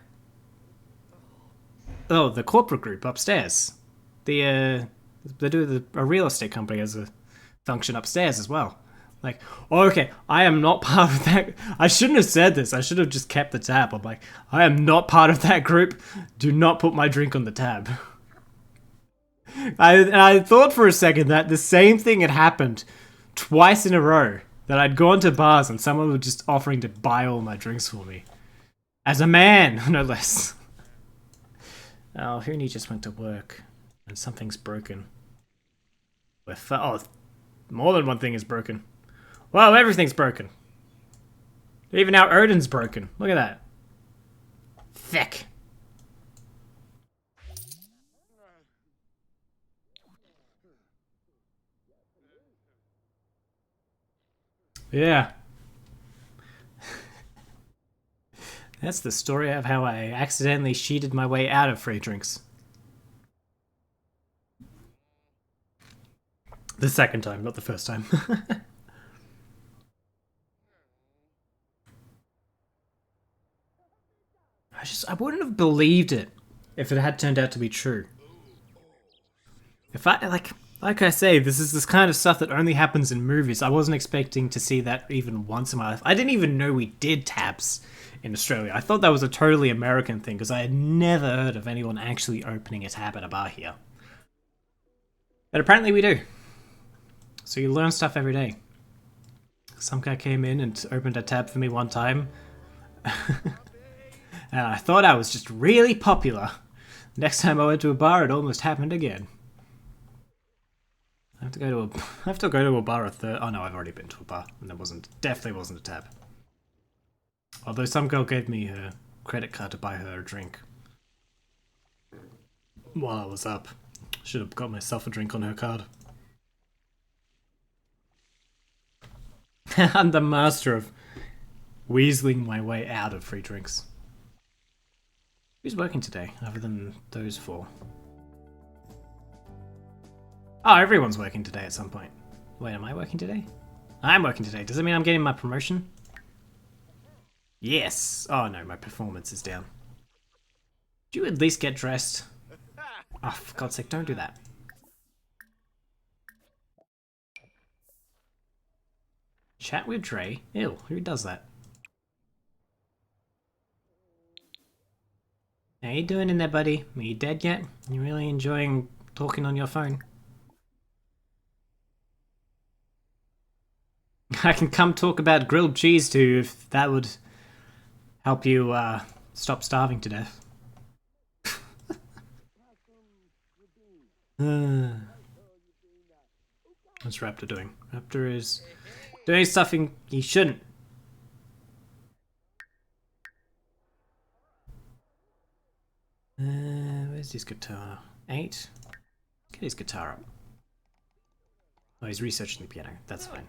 "Oh, the corporate group upstairs. They do a real estate company has a function upstairs as well." Like, "Oh, okay, I am not part of that." I shouldn't have said this. I should have just kept the tab. I'm like, "I am not part of that group. Do not put my drink on the tab." I thought for a second that the same thing had happened twice in a row. That I'd gone to bars and someone was just offering to buy all my drinks for me. As a man, no less. Oh, Hooney just went to work. And something's broken. More than one thing is broken. Wow, everything's broken. Even our Odin's broken. Look at that. Thick. Yeah. That's the story of how I accidentally cheated my way out of free drinks. The second time, not the first time. I wouldn't have believed it if it had turned out to be true. If I, like I say, this is this kind of stuff that only happens in movies. I wasn't expecting to see that even once in my life. I didn't even know we did taps in Australia. I thought that was a totally American thing because I had never heard of anyone actually opening a tab at a bar here. But apparently we do. So you learn stuff every day. Some guy came in and opened a tab for me one time. And I thought I was just really popular. Next time I went to a bar, it almost happened again. I have to go to a bar a third. Oh no, I've already been to a bar, and there definitely wasn't a tab. Although some girl gave me her credit card to buy her a drink while I was up. Should have got myself a drink on her card. I'm the master of weaseling my way out of free drinks. Who's working today, other than those four? Oh, everyone's working today at some point. Wait, am I working today? I'm working today. Does that mean I'm getting my promotion? Yes! Oh no, my performance is down. Do you at least get dressed? Oh, for God's sake, don't do that. Chat with Dre? Ew, who does that? How you doing in there, buddy? Are you dead yet? You really enjoying talking on your phone? I can come talk about grilled cheese to you if that would help you stop starving to death. What's Raptor doing? Raptor is doing stuff he shouldn't. Where's his guitar? 8? Get his guitar up. Oh, he's researching the piano. That's fine.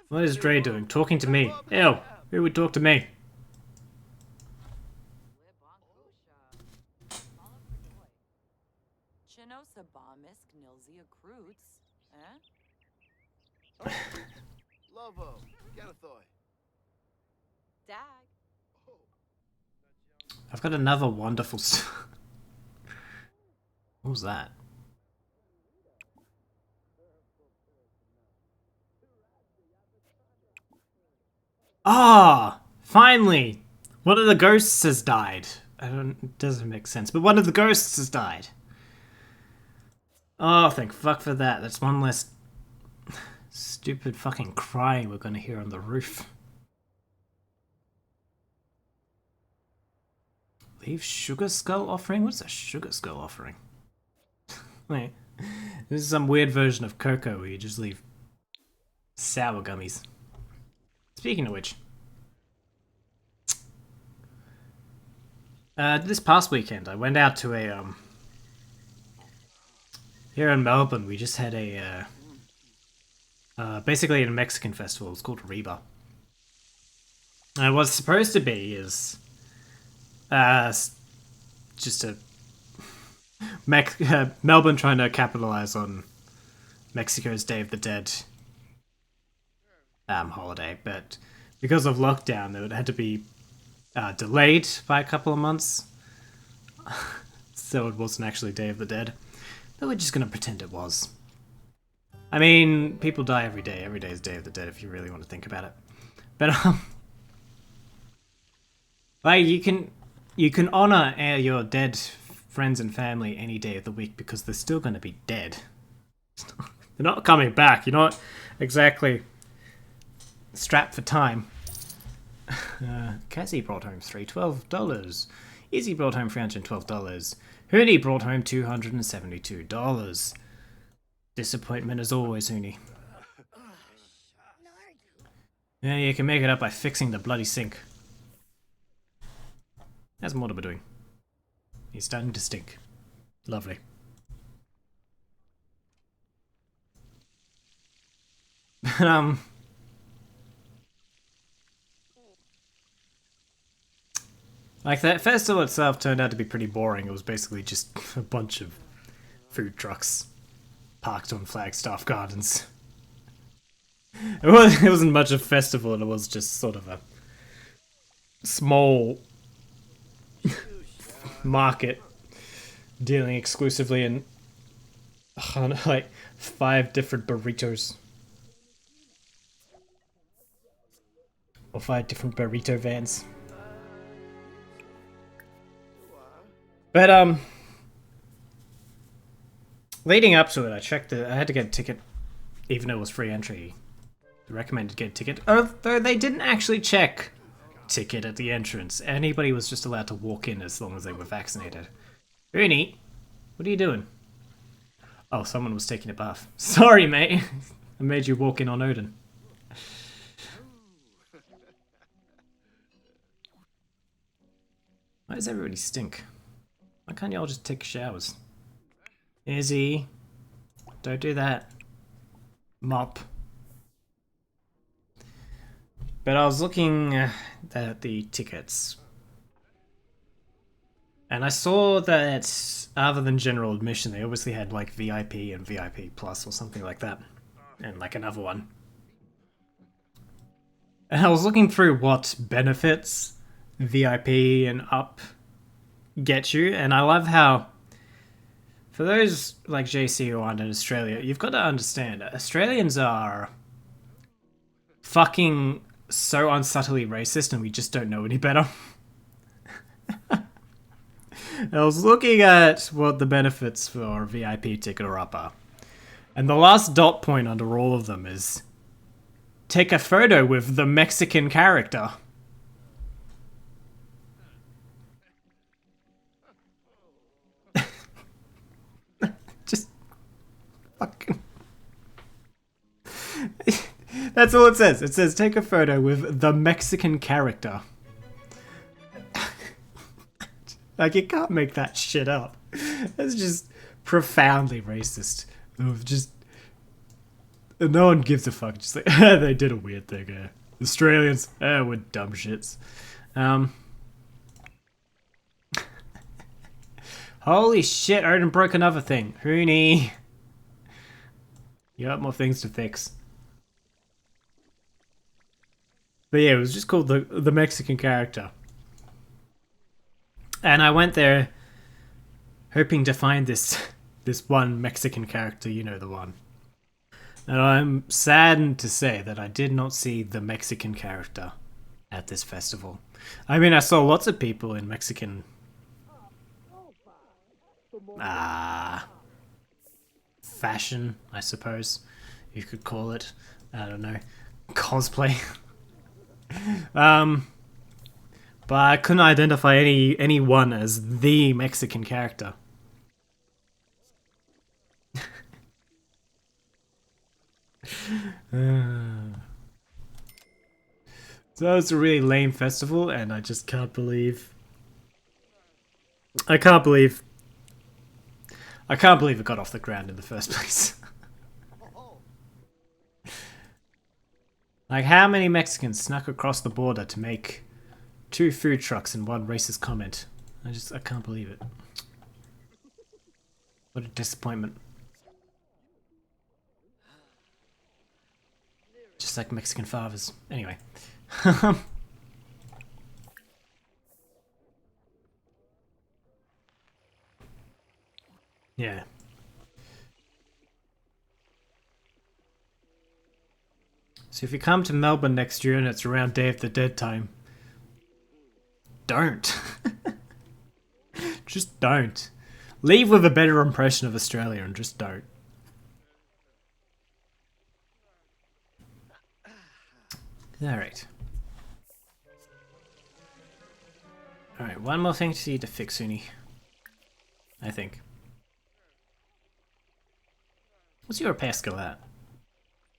What is Dre doing? Talking to me. Ew! Who would talk to me? Lovo, Ganathoy. Dag. I've got another wonderful what was that? Ah! Finally! One of the ghosts has died. It doesn't make sense, but one of the ghosts has died. Oh, thank fuck for that. That's one less stupid fucking crying we're gonna hear on the roof. Leave Sugar Skull offering? What's a Sugar Skull offering? Wait, this is some weird version of Cocoa where you just leave sour gummies. Speaking of which, this past weekend I went out to a here in Melbourne. We just had a basically a Mexican festival. It's called Reba. And what's supposed to be is just a Melbourne trying to capitalize on Mexico's Day of the Dead holiday, but because of lockdown, it had to be delayed by a couple of months, so it wasn't actually Day of the Dead. But we're just gonna pretend it was. I mean, people die every day. Every day is Day of the Dead if you really want to think about it. But like you can honor your dead friends and family any day of the week because they're still going to be dead. They're not coming back. You're not exactly strapped for time. Cassie brought home $312. Izzy brought home $312. Hooney brought home $272. Disappointment as always, Hooney. Yeah, you can make it up by fixing the bloody sink. How's Mortimer doing? He's starting to stink. Lovely. Like, that festival itself turned out to be pretty boring. It was basically just a bunch of food trucks parked on Flagstaff Gardens. It wasn't much of a festival, it was just sort of a small market dealing exclusively in like 5 different burritos. Or 5 different burrito vans. But leading up to it, I had to get a ticket, even though it was free entry. The recommended get a ticket, although they didn't actually check ticket at the entrance. Anybody was just allowed to walk in as long as they were vaccinated. Very neat. What are you doing? Oh, someone was taking a bath. Sorry, mate. I made you walk in on Odin. Why does everybody stink? Why can't y'all just take showers? Izzy, don't do that. Mop. But I was looking at the tickets. And I saw that other than general admission, they obviously had like VIP and VIP Plus or something like that. And like another one. And I was looking through what benefits VIP and up get you, and I love how, for those like JC who aren't in Australia, you've got to understand, Australians are fucking so unsubtly racist and we just don't know any better. I was looking at what the benefits for a VIP ticket or up are, and the last dot point under all of them is take a photo with the Mexican character. Just fucking... That's all it says. It says take a photo with the Mexican character. Like, you can't make that shit up. That's just profoundly racist. Just... No one gives a fuck. Just like, they did a weird thing. Australians, we're dumb shits. Holy shit, Odin broke another thing. Hooney. You got more things to fix. But yeah, it was just called the Mexican character. And I went there hoping to find this one Mexican character, you know, the one. And I'm saddened to say that I did not see the Mexican character at this festival. I mean, I saw lots of people in Mexican... fashion, I suppose you could call it. I don't know. Cosplay. But I couldn't identify anyone as the Mexican character. So it's a really lame festival, and I just can't believe... I can't believe it got off the ground in the first place. Like, how many Mexicans snuck across the border to make 2 food trucks and 1 racist comment? I can't believe it. What a disappointment. Just like Mexican fathers. Anyway. Yeah. So if you come to Melbourne next year and it's around Day of the Dead time, don't. Just don't. Leave with a better impression of Australia and just don't. Alright. Alright, one more thing to fix, Uni. I think. What's your repair skill at?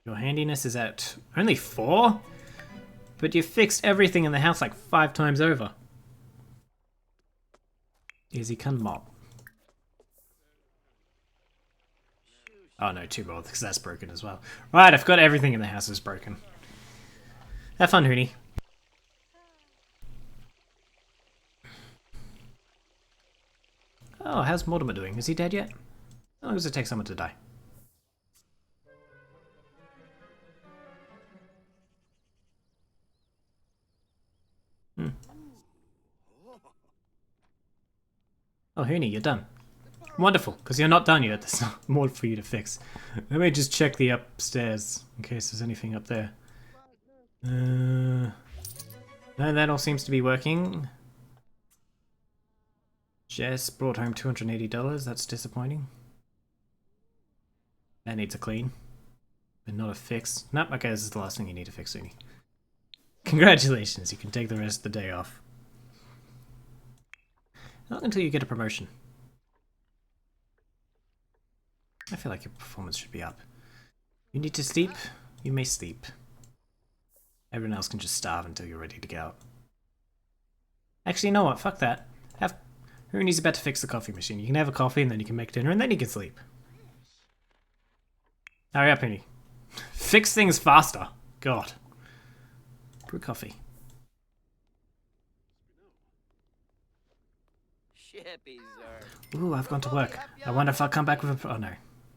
Your handiness is at only 4? but you fixed everything in the house like 5 times over. Easy can mop. Oh no, 2 more, because that's broken as well. Right, I've got everything in the house is broken. Have fun, Hoonie. Oh, how's Mortimer doing? Is he dead yet? How long does it take someone to die? Oh, Hoonie, you're done. Wonderful, because you're not done yet. There's more for you to fix. Let me just check the upstairs, in case there's anything up there. No, that all seems to be working. Jess brought home $280, that's disappointing. That needs a clean. But not a fix. Nope, okay, this is the last thing you need to fix, Hoonie. Congratulations, you can take the rest of the day off. Not until you get a promotion. I feel like your performance should be up. You need to sleep? You may sleep. Everyone else can just starve until you're ready to get out. Actually, you know what? Fuck that. Hoonie's about to fix the coffee machine. You can have a coffee and then you can make dinner and then you can sleep. Hurry up, Hoonie. Fix things faster. God. Brew coffee. Shippy, sir. Ooh, I've gone to work. I wonder if I'll come back with a... Oh no.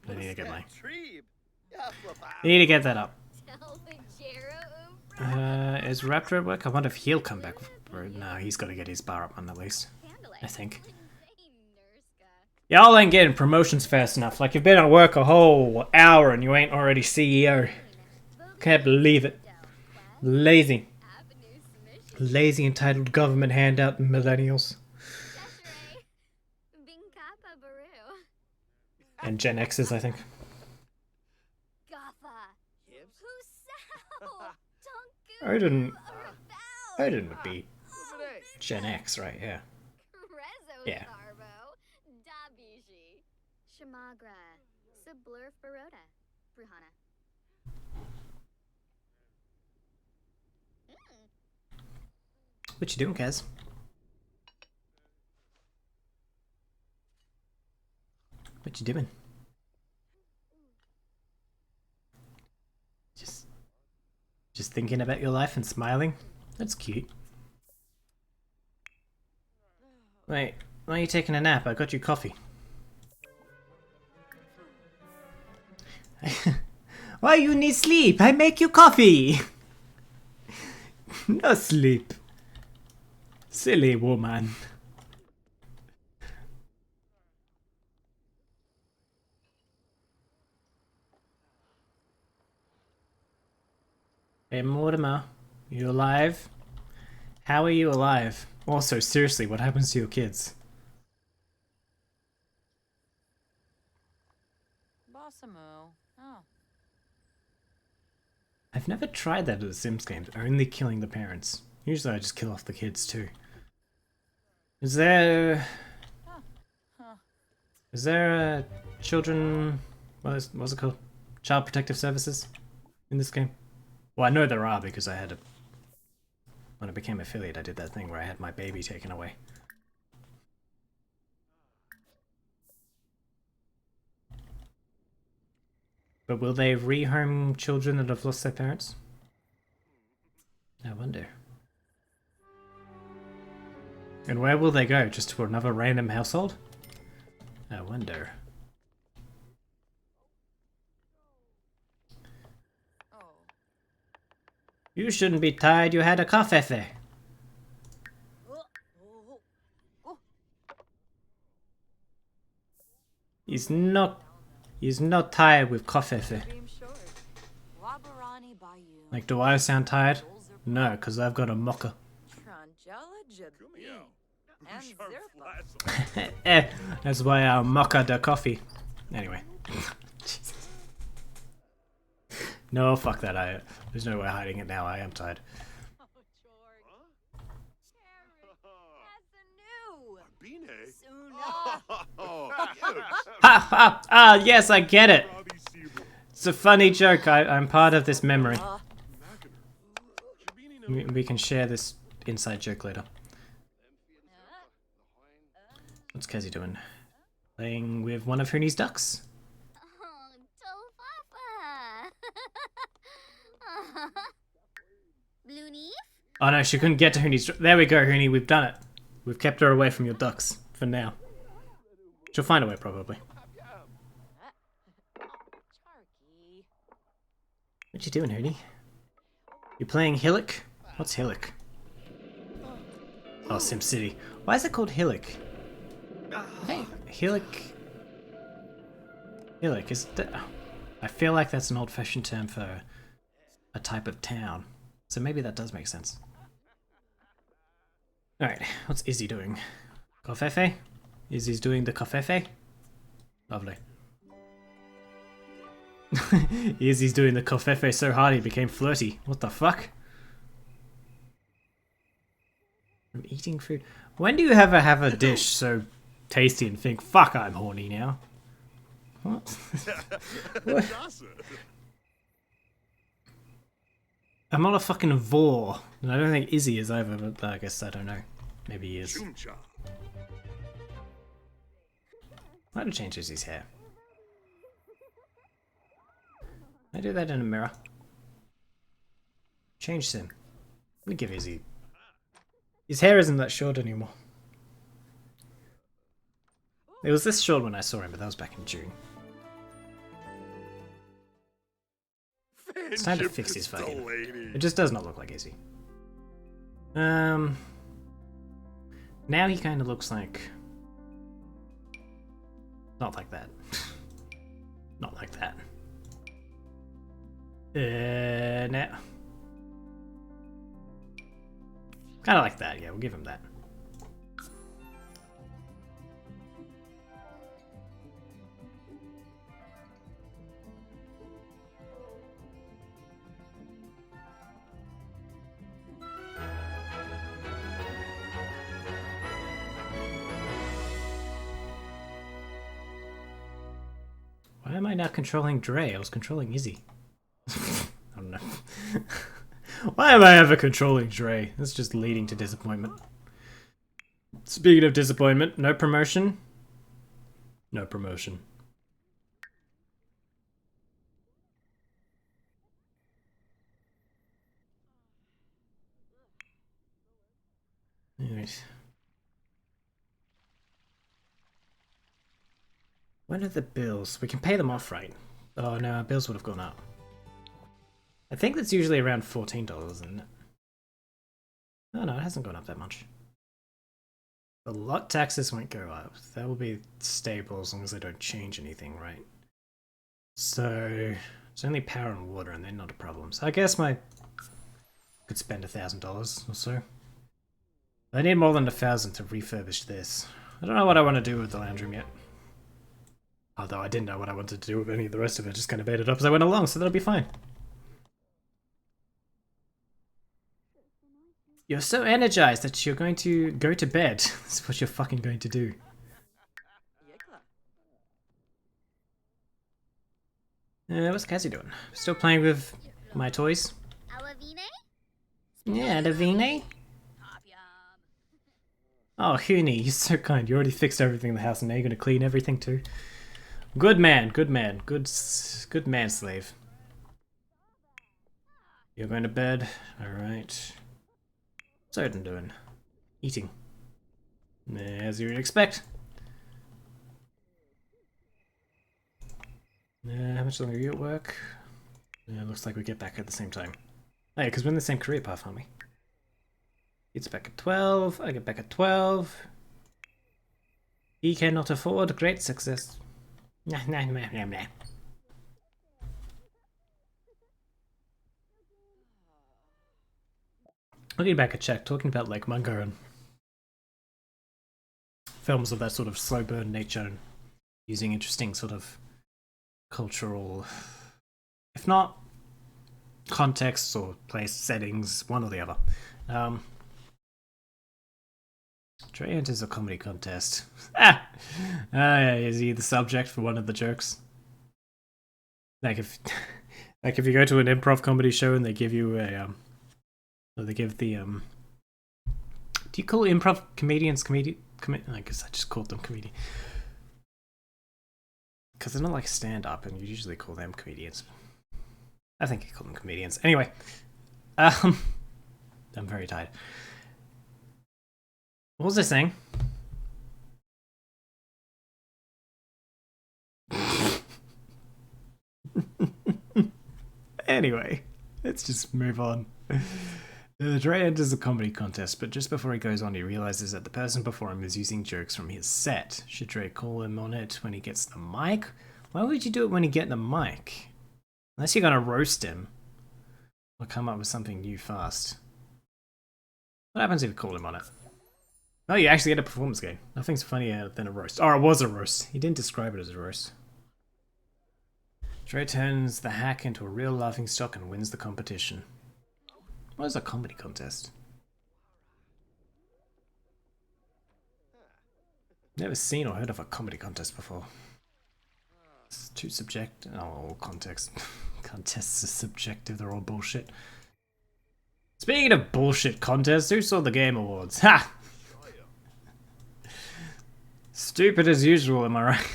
I need to get my... I need to get that up. Is Raptor at work? I wonder if he'll come back. No, he's got to get his bar up on at least. I think. Y'all ain't getting promotions fast enough. Like, you've been at work a whole hour and you ain't already CEO. Can't believe it. Lazy. Lazy entitled government handout millennials. And Gen X's, I think. I didn't beat Gen X, right? Yeah. Yeah. What you doing, Kaz? What you doing? Just thinking about your life and smiling? That's cute. Wait, why are you taking a nap? I got you coffee. Why you need sleep? I make you coffee! No sleep. Silly woman. Hey Mortimer, you alive? How are you alive? Also, seriously, what happens to your kids? Bossamo. Oh. I've never tried that at the Sims games, only killing the parents. Usually I just kill off the kids too. Is there a children... what's it called? Child Protective Services in this game? Well, I know there are because I had when I became affiliate, I did that thing where I had my baby taken away. But will they rehome children that have lost their parents? I wonder. And where will they go? Just to another random household? I wonder. You shouldn't be tired, you had a coffee. He's not tired with coffee. Like, do I sound tired? No, because I've got a mocha. That's why I mocha the coffee. Anyway. No, fuck that. There's no way hiding it now. I am tired. Yes, I get it. It's a funny joke. I'm part of this memory. We can share this inside joke later. What's Kazi doing? Playing with one of Hoonie's ducks. Oh no, she couldn't get to Hoonie's. There we go, Hoonie. We've done it. We've kept her away from your ducks for now. She'll find a way, probably. What you doing, Hoonie? You playing Hillock? What's Hillock? Oh, SimCity. Why is it called Hillock? Hey, Hillock. Hillock is. I feel like that's an old-fashioned term for a type of town. So maybe that does make sense. Alright, what's Izzy doing? Covfefe? Izzy's doing the covfefe? Lovely. Izzy's doing the covfefe so hard he became flirty. What the fuck? I'm eating food. When do you ever have a dish so tasty and think, fuck, I'm horny now? What? What? I'm not a fucking vor. And I don't think Izzy is either, but I guess I don't know. Maybe he is. I had to change Izzy's hair. I do that in a mirror. Change him. Let me give Izzy. His hair isn't that short anymore. It was this short when I saw him, but that was back in June. It's time to fix his fucking. It just does not look like Izzy. Now he kind of looks like. Not like that. Not like that. Now. Kind of like that, yeah, we'll give him that. Why am I now controlling Dre? I was controlling Izzy. I don't know. Why am I ever controlling Dre? That's just leading to disappointment. Speaking of disappointment, no promotion. No promotion. Anyways. When are the bills? We can pay them off, right? Oh no, our bills would have gone up. I think that's usually around $14, isn't it? Oh no, it hasn't gone up that much. The lot taxes won't go up. That will be stable as long as they don't change anything, right? So it's only power and water and they're not a problem. So I guess I could spend $1,000 or so. I need more than 1,000 to refurbish this. I don't know what I want to do with the lounge room yet. Although I didn't know what I wanted to do with any of the rest of it, just kind of made it up as I went along, so that'll be fine. You're so energized that you're going to go to bed. That's what you're fucking going to do. What's Cassie doing? Still playing with my toys? Yeah, Davine? Oh, Hoonie, you're so kind. You already fixed everything in the house and now you're going to clean everything too. Good man, good man. Good man slave. You're going to bed? Alright. What's Odin doing? Eating. As you would expect. How much longer are you at work? Looks like we get back at the same time. Oh yeah, because we're in the same career path, aren't we? It's back at 12, I get back at 12. He cannot afford great success. Nah, nah, nah, nah, nah. Looking back at Czech, talking about like manga and films of that sort of slow burn nature and using interesting sort of cultural, if not contexts or place settings, one or the other. Trey enters a comedy contest. Is he the subject for one of the jokes? Like if you go to an improv comedy show and they give you So they give the Do you call improv comedians I guess I just called them comedian. Because they're not like stand-up, and you usually call them comedians. I think you call them comedians. Anyway, I'm very tired. What was I saying? Anyway, let's just move on. Dre enters a comedy contest, but just before he goes on, he realizes that the person before him is using jokes from his set. Should Dre call him on it when he gets the mic? Why would you do it when you get the mic? Unless you're gonna roast him. Or come up with something new fast. What happens if you call him on it? Oh, you actually get a performance game. Nothing's funnier than a roast. Oh, it was a roast. He didn't describe it as a roast. Dre turns the hack into a real laughingstock and wins the competition. What is a comedy contest? Never seen or heard of a comedy contest before. It's too subjective. Oh, context. Contests are subjective, they're all bullshit. Speaking of bullshit contests, who saw the Game Awards? Ha! Stupid as usual, am I right?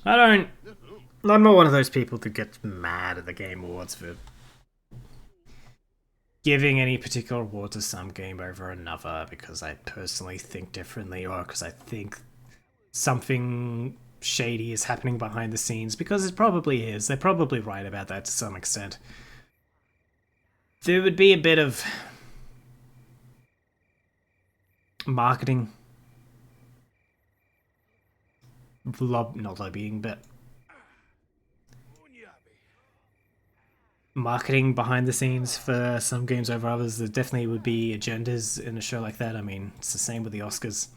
I'm not one of those people that gets mad at the Game Awards for giving any particular award to some game over another because I personally think differently or because I think something shady is happening behind the scenes, because it probably is. They're probably right about that to some extent. There would be a bit of marketing, not lobbying, but marketing behind the scenes for some games over others. There definitely would be agendas in a show like that. I mean, it's the same with the Oscars.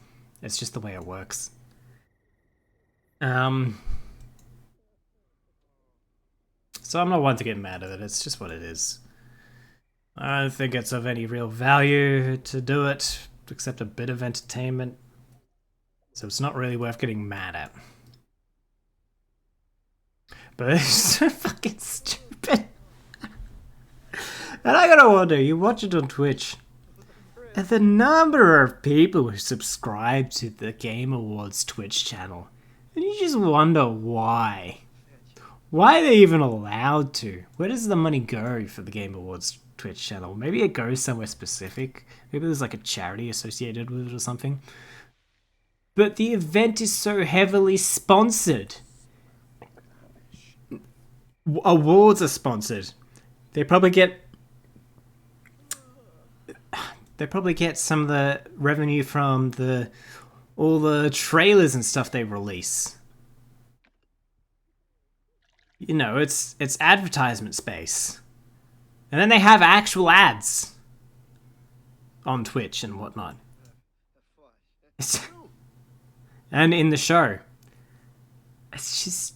It's just the way it works. So I'm not one to get mad at it. It's just what it is. I don't think it's of any real value to do it, except a bit of entertainment. So it's not really worth getting mad at. But it's so fucking stupid. And I gotta wonder, you watch it on Twitch, and the number of people who subscribe to the Game Awards Twitch channel, and you just wonder why. Why are they even allowed to? Where does the money go for the Game Awards Twitch channel? Maybe it goes somewhere specific. Maybe there's like a charity associated with it or something. But the event is so heavily sponsored. Awards are sponsored. They probably get some of the revenue from all the trailers and stuff they release. You know, it's advertisement space. And then they have actual ads on Twitch and whatnot. And in the show. It's just...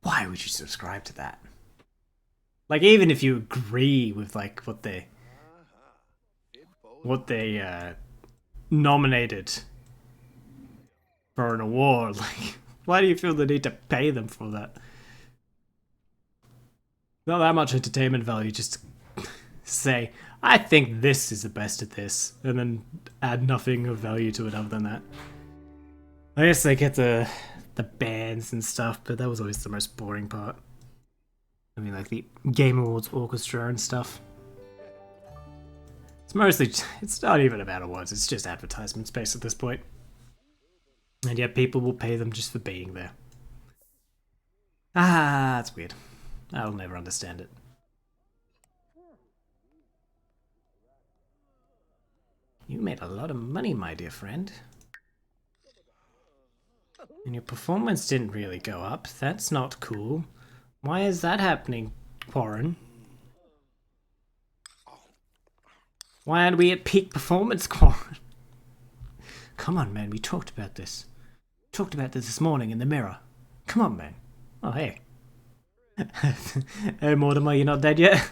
why would you subscribe to that? Like, even if you agree with like what they nominated for an award, like, why do you feel the need to pay them for that? Not that much entertainment value just to say, I think this is the best at this, and then add nothing of value to it other than that. I guess they get the bands and stuff, but that was always the most boring part. I mean, like the Game Awards orchestra and stuff. It's not even about awards, it's just advertisement space at this point. And yet people will pay them just for being there. Ah, that's weird. I'll never understand it. You made a lot of money, my dear friend. And your performance didn't really go up. That's not cool. Why is that happening, Warren? Why aren't we at peak performance, Warren? Come on, man, we talked about this. Talked about this morning in the mirror. Come on, man. Oh, hey. Hey, Mortimer, you're not dead yet?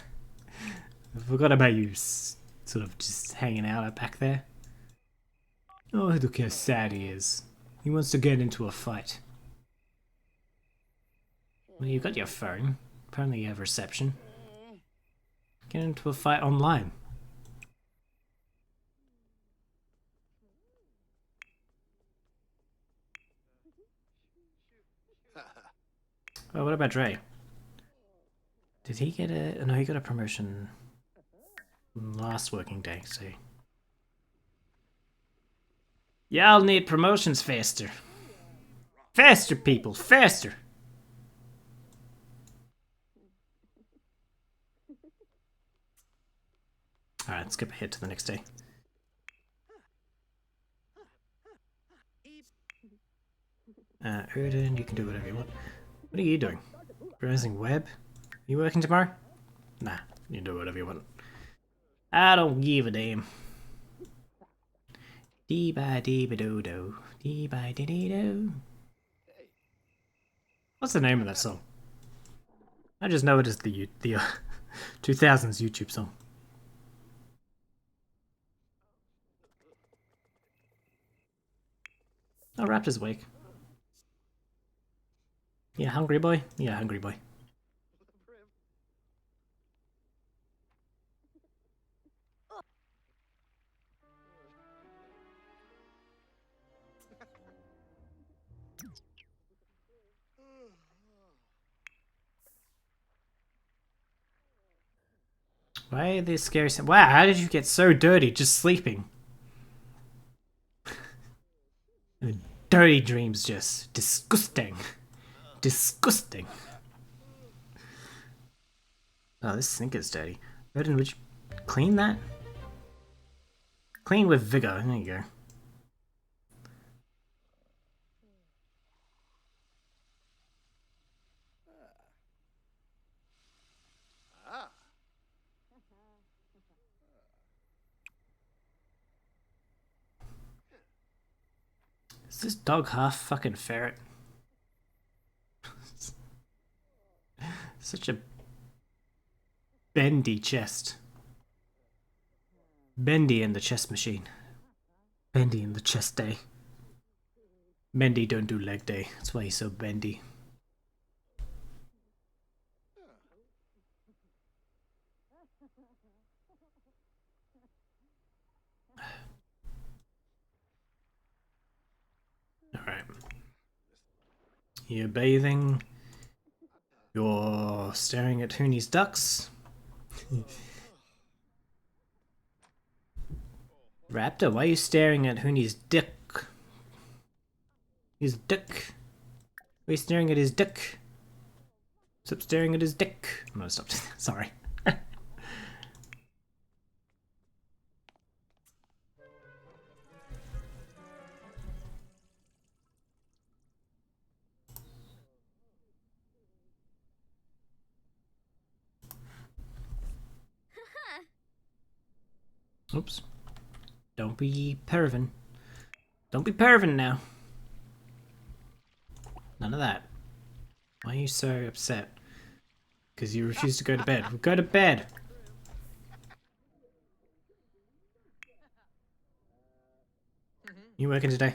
I forgot about you sort of just hanging out back there. Oh, look how sad he is. He wants to get into a fight. Well, you got your phone. Apparently you have reception. Get into a fight online. Oh, what about Dre? Did he get a... No, he got a promotion last working day, so... Y'all need promotions faster. Faster, people, faster! Alright, let's skip ahead to the next day. Erden, you can do whatever you want. What are you doing? Browsing web? You working tomorrow? Nah, you do whatever you want. I don't give a damn. Dee by dee ba do do. Dee by dee dee do. What's the name of that song? I just know it is the 2000s YouTube song. Oh, Raptor's awake. Yeah, hungry boy? Yeah, hungry boy. Why are these scary sounds? Wow, how did you get so dirty just sleeping? Dirty dreams, just disgusting. Disgusting. Oh, this sink is dirty. Erden, would you clean that? Clean with vigor. There you go. Is this dog half fucking ferret? Such a bendy chest. Bendy in the chest machine. Bendy in the chest day. Bendy don't do leg day. That's why he's so bendy. Alright. You're bathing. You're staring at Hooney's ducks. Raptor, why are you staring at Hooney's dick? His dick. Why are you staring at his dick? Stop staring at his dick. I'm gonna stop. Sorry. Oops. Don't be pervin. Don't be pervin now. None of that. Why are you so upset? Because you refuse to go to bed. Well, go to bed! You working today?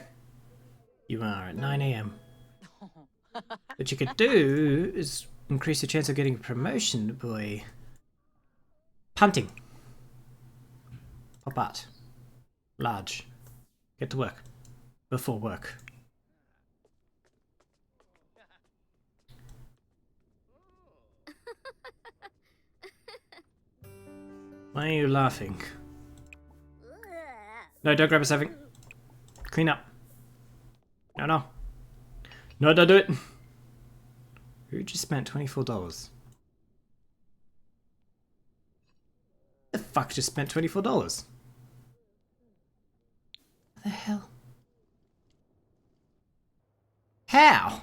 You are at 9 AM. What you could do is increase your chance of getting a promotion by punting. Pop out. Large. Get to work. Before work. Why are you laughing? No, don't grab us having. Clean up. No, no. No, don't do it. Who just spent $24? The fuck just spent $24? What the hell? How?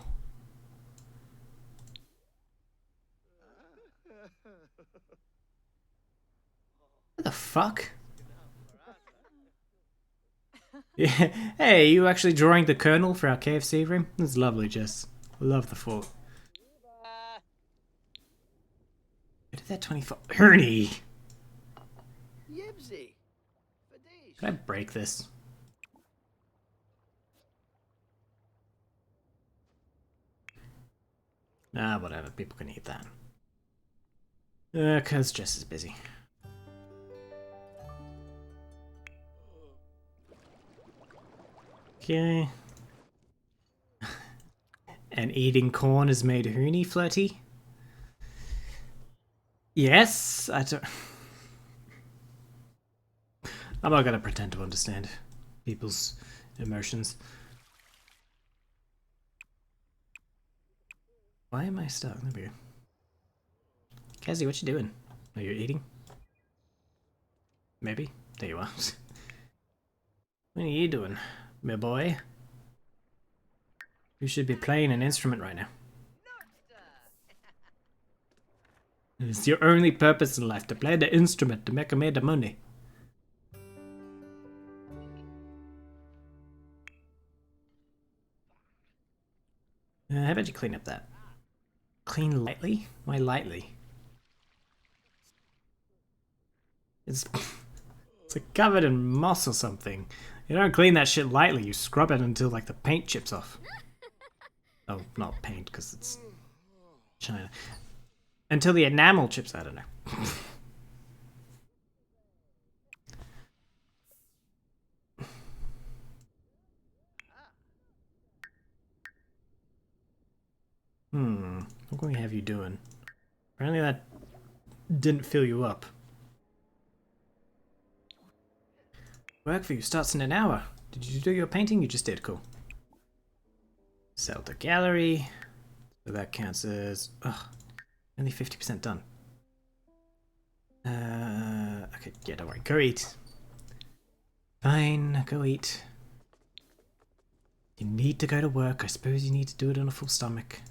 What the fuck? Yeah. Hey, you actually drawing the kernel for our KFC room? That's lovely, Jess. Love the fort. Where did that 24? Ernie! Yibsy. Can I break this? Ah, whatever. People can eat that. 'Cause Jess is busy. Okay. And eating corn has made Hoonie flirty? Yes, I don't... I'm not gonna pretend to understand people's emotions. Why am I stuck? There we go. Cassie, what you doing? Are you eating? Maybe? There you are. What are you doing, my boy? You should be playing an instrument right now. It's your only purpose in life, to play the instrument to make a bit of money. How about you clean up that? Clean lightly? Why lightly? It's like covered in moss or something. You don't clean that shit lightly, you scrub it until like the paint chips off. Oh, not paint, because it's China. Until the enamel chips, I don't know. What can we have you doing? Apparently that didn't fill you up. Work for you starts in an hour. Did you do your painting? You just did, cool. Sell to gallery. So that counts as... Ugh, only 50% done. Okay, yeah, don't worry. Go eat. Fine, go eat. You need to go to work. I suppose you need to do it on a full stomach.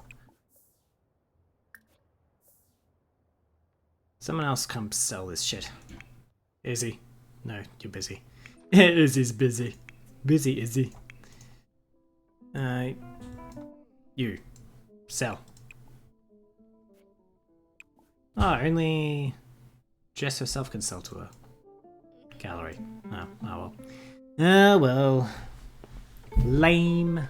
Someone else come sell this shit. Izzy. No, you're busy. Izzy's busy. Busy, Izzy. You. Sell. Oh, only Jess herself can sell to a gallery. Oh well. Oh well. Lame.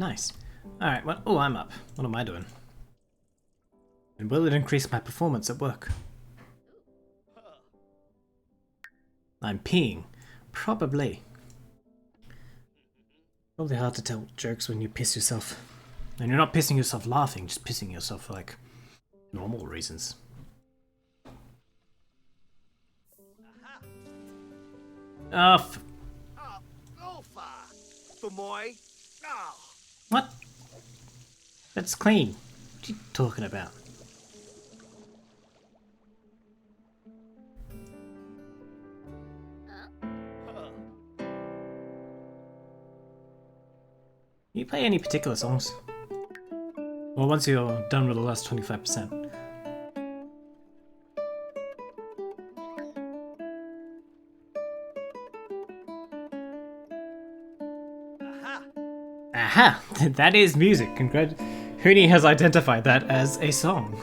Nice. Alright, well, oh, I'm up. What am I doing? And will it increase my performance at work? I'm peeing. Probably. Probably hard to tell jokes when you piss yourself. And you're not pissing yourself laughing, just pissing yourself for, like, normal reasons. Oh, Go far. For moi. Oh. what? That's clean. What are you talking about? You play any particular songs? Well, once you're done with the last 25%. Aha! That is music. Hoonie has identified that as a song.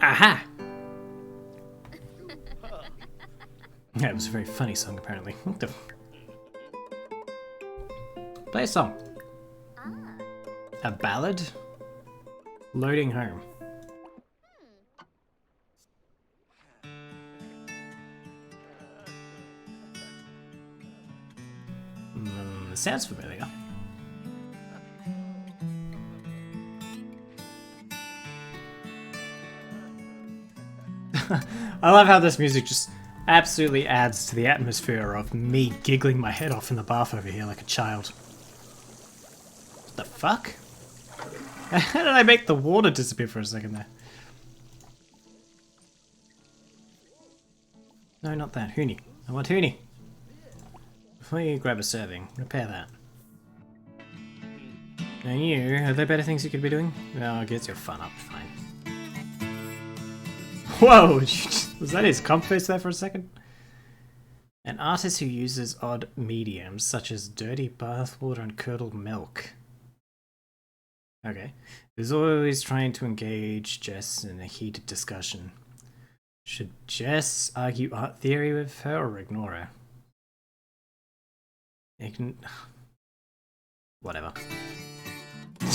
Aha! That was a very funny song, apparently. What the... Play a song. A ballad? Loading home. Sounds familiar. I love how this music just absolutely adds to the atmosphere of me giggling my head off in the bath over here like a child. What the fuck? How did I make the water disappear for a second there? No, not that. Hoonie. I want Hoonie. Before you grab a serving, repair that. And you, are there better things you could be doing? Oh, get your fun up, fine. Whoa! Was that his comp face there for a second? An artist who uses odd mediums such as dirty bathwater and curdled milk. Okay. Is always trying to engage Jess in a heated discussion. Should Jess argue art theory with her or ignore her? Whatever.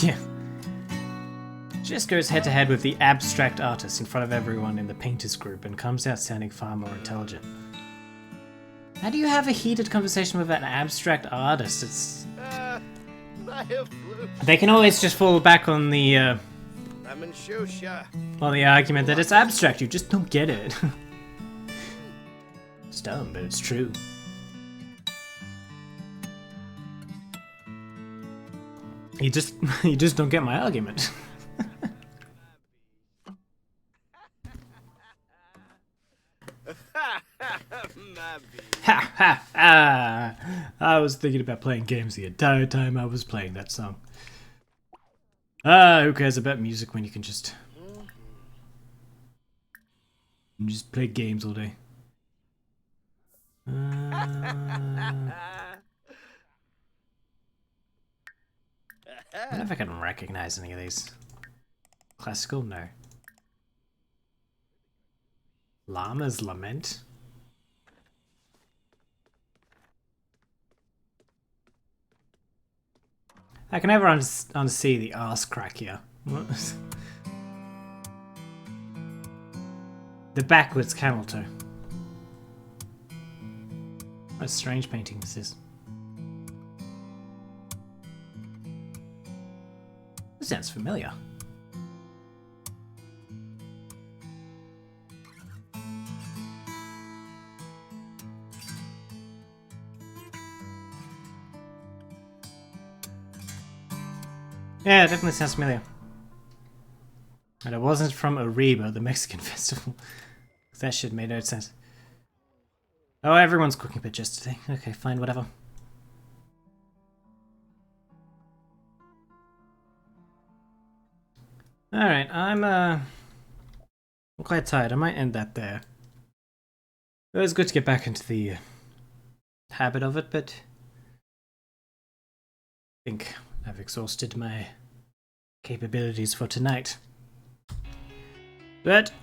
Yeah. Jess goes head to head with the abstract artist in front of everyone in the painters group and comes out sounding far more intelligent. How do you have a heated conversation with an abstract artist? It's... I have flu. They can always just fall back on the Lemon shusha. argument that it's abstract, you just don't get it. It's dumb, but it's true. You just don't get my argument. Ha ha ha! I was thinking about playing games the entire time I was playing that song. Who cares about music when you can just play games all day? I don't know if I can recognize any of these. Classical? No. Llama's Lament? I can never unsee the arse crack here. What? The backwards camel toe. What a strange painting this is. This sounds familiar. Yeah, it definitely sounds familiar. And it wasn't from Ariba, the Mexican festival. That shit made no sense. Oh, everyone's cooking pictures today. Okay, fine, whatever. Alright, I'm quite tired. I might end that there. It was good to get back into the habit of it, but I think I've exhausted my capabilities for tonight. But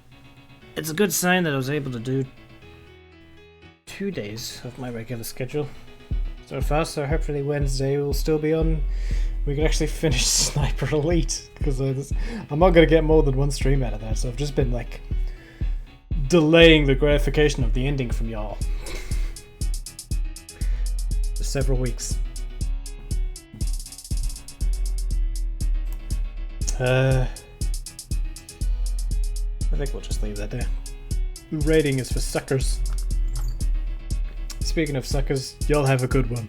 it's a good sign that I was able to do 2 days of my regular schedule so far, so hopefully Wednesday will still be on. We can actually finish Sniper Elite, because I'm not going to get more than one stream out of that, so I've just been like delaying the gratification of the ending from y'all for several weeks. I think we'll just leave that there. The rating is for suckers. Speaking of suckers, y'all have a good one.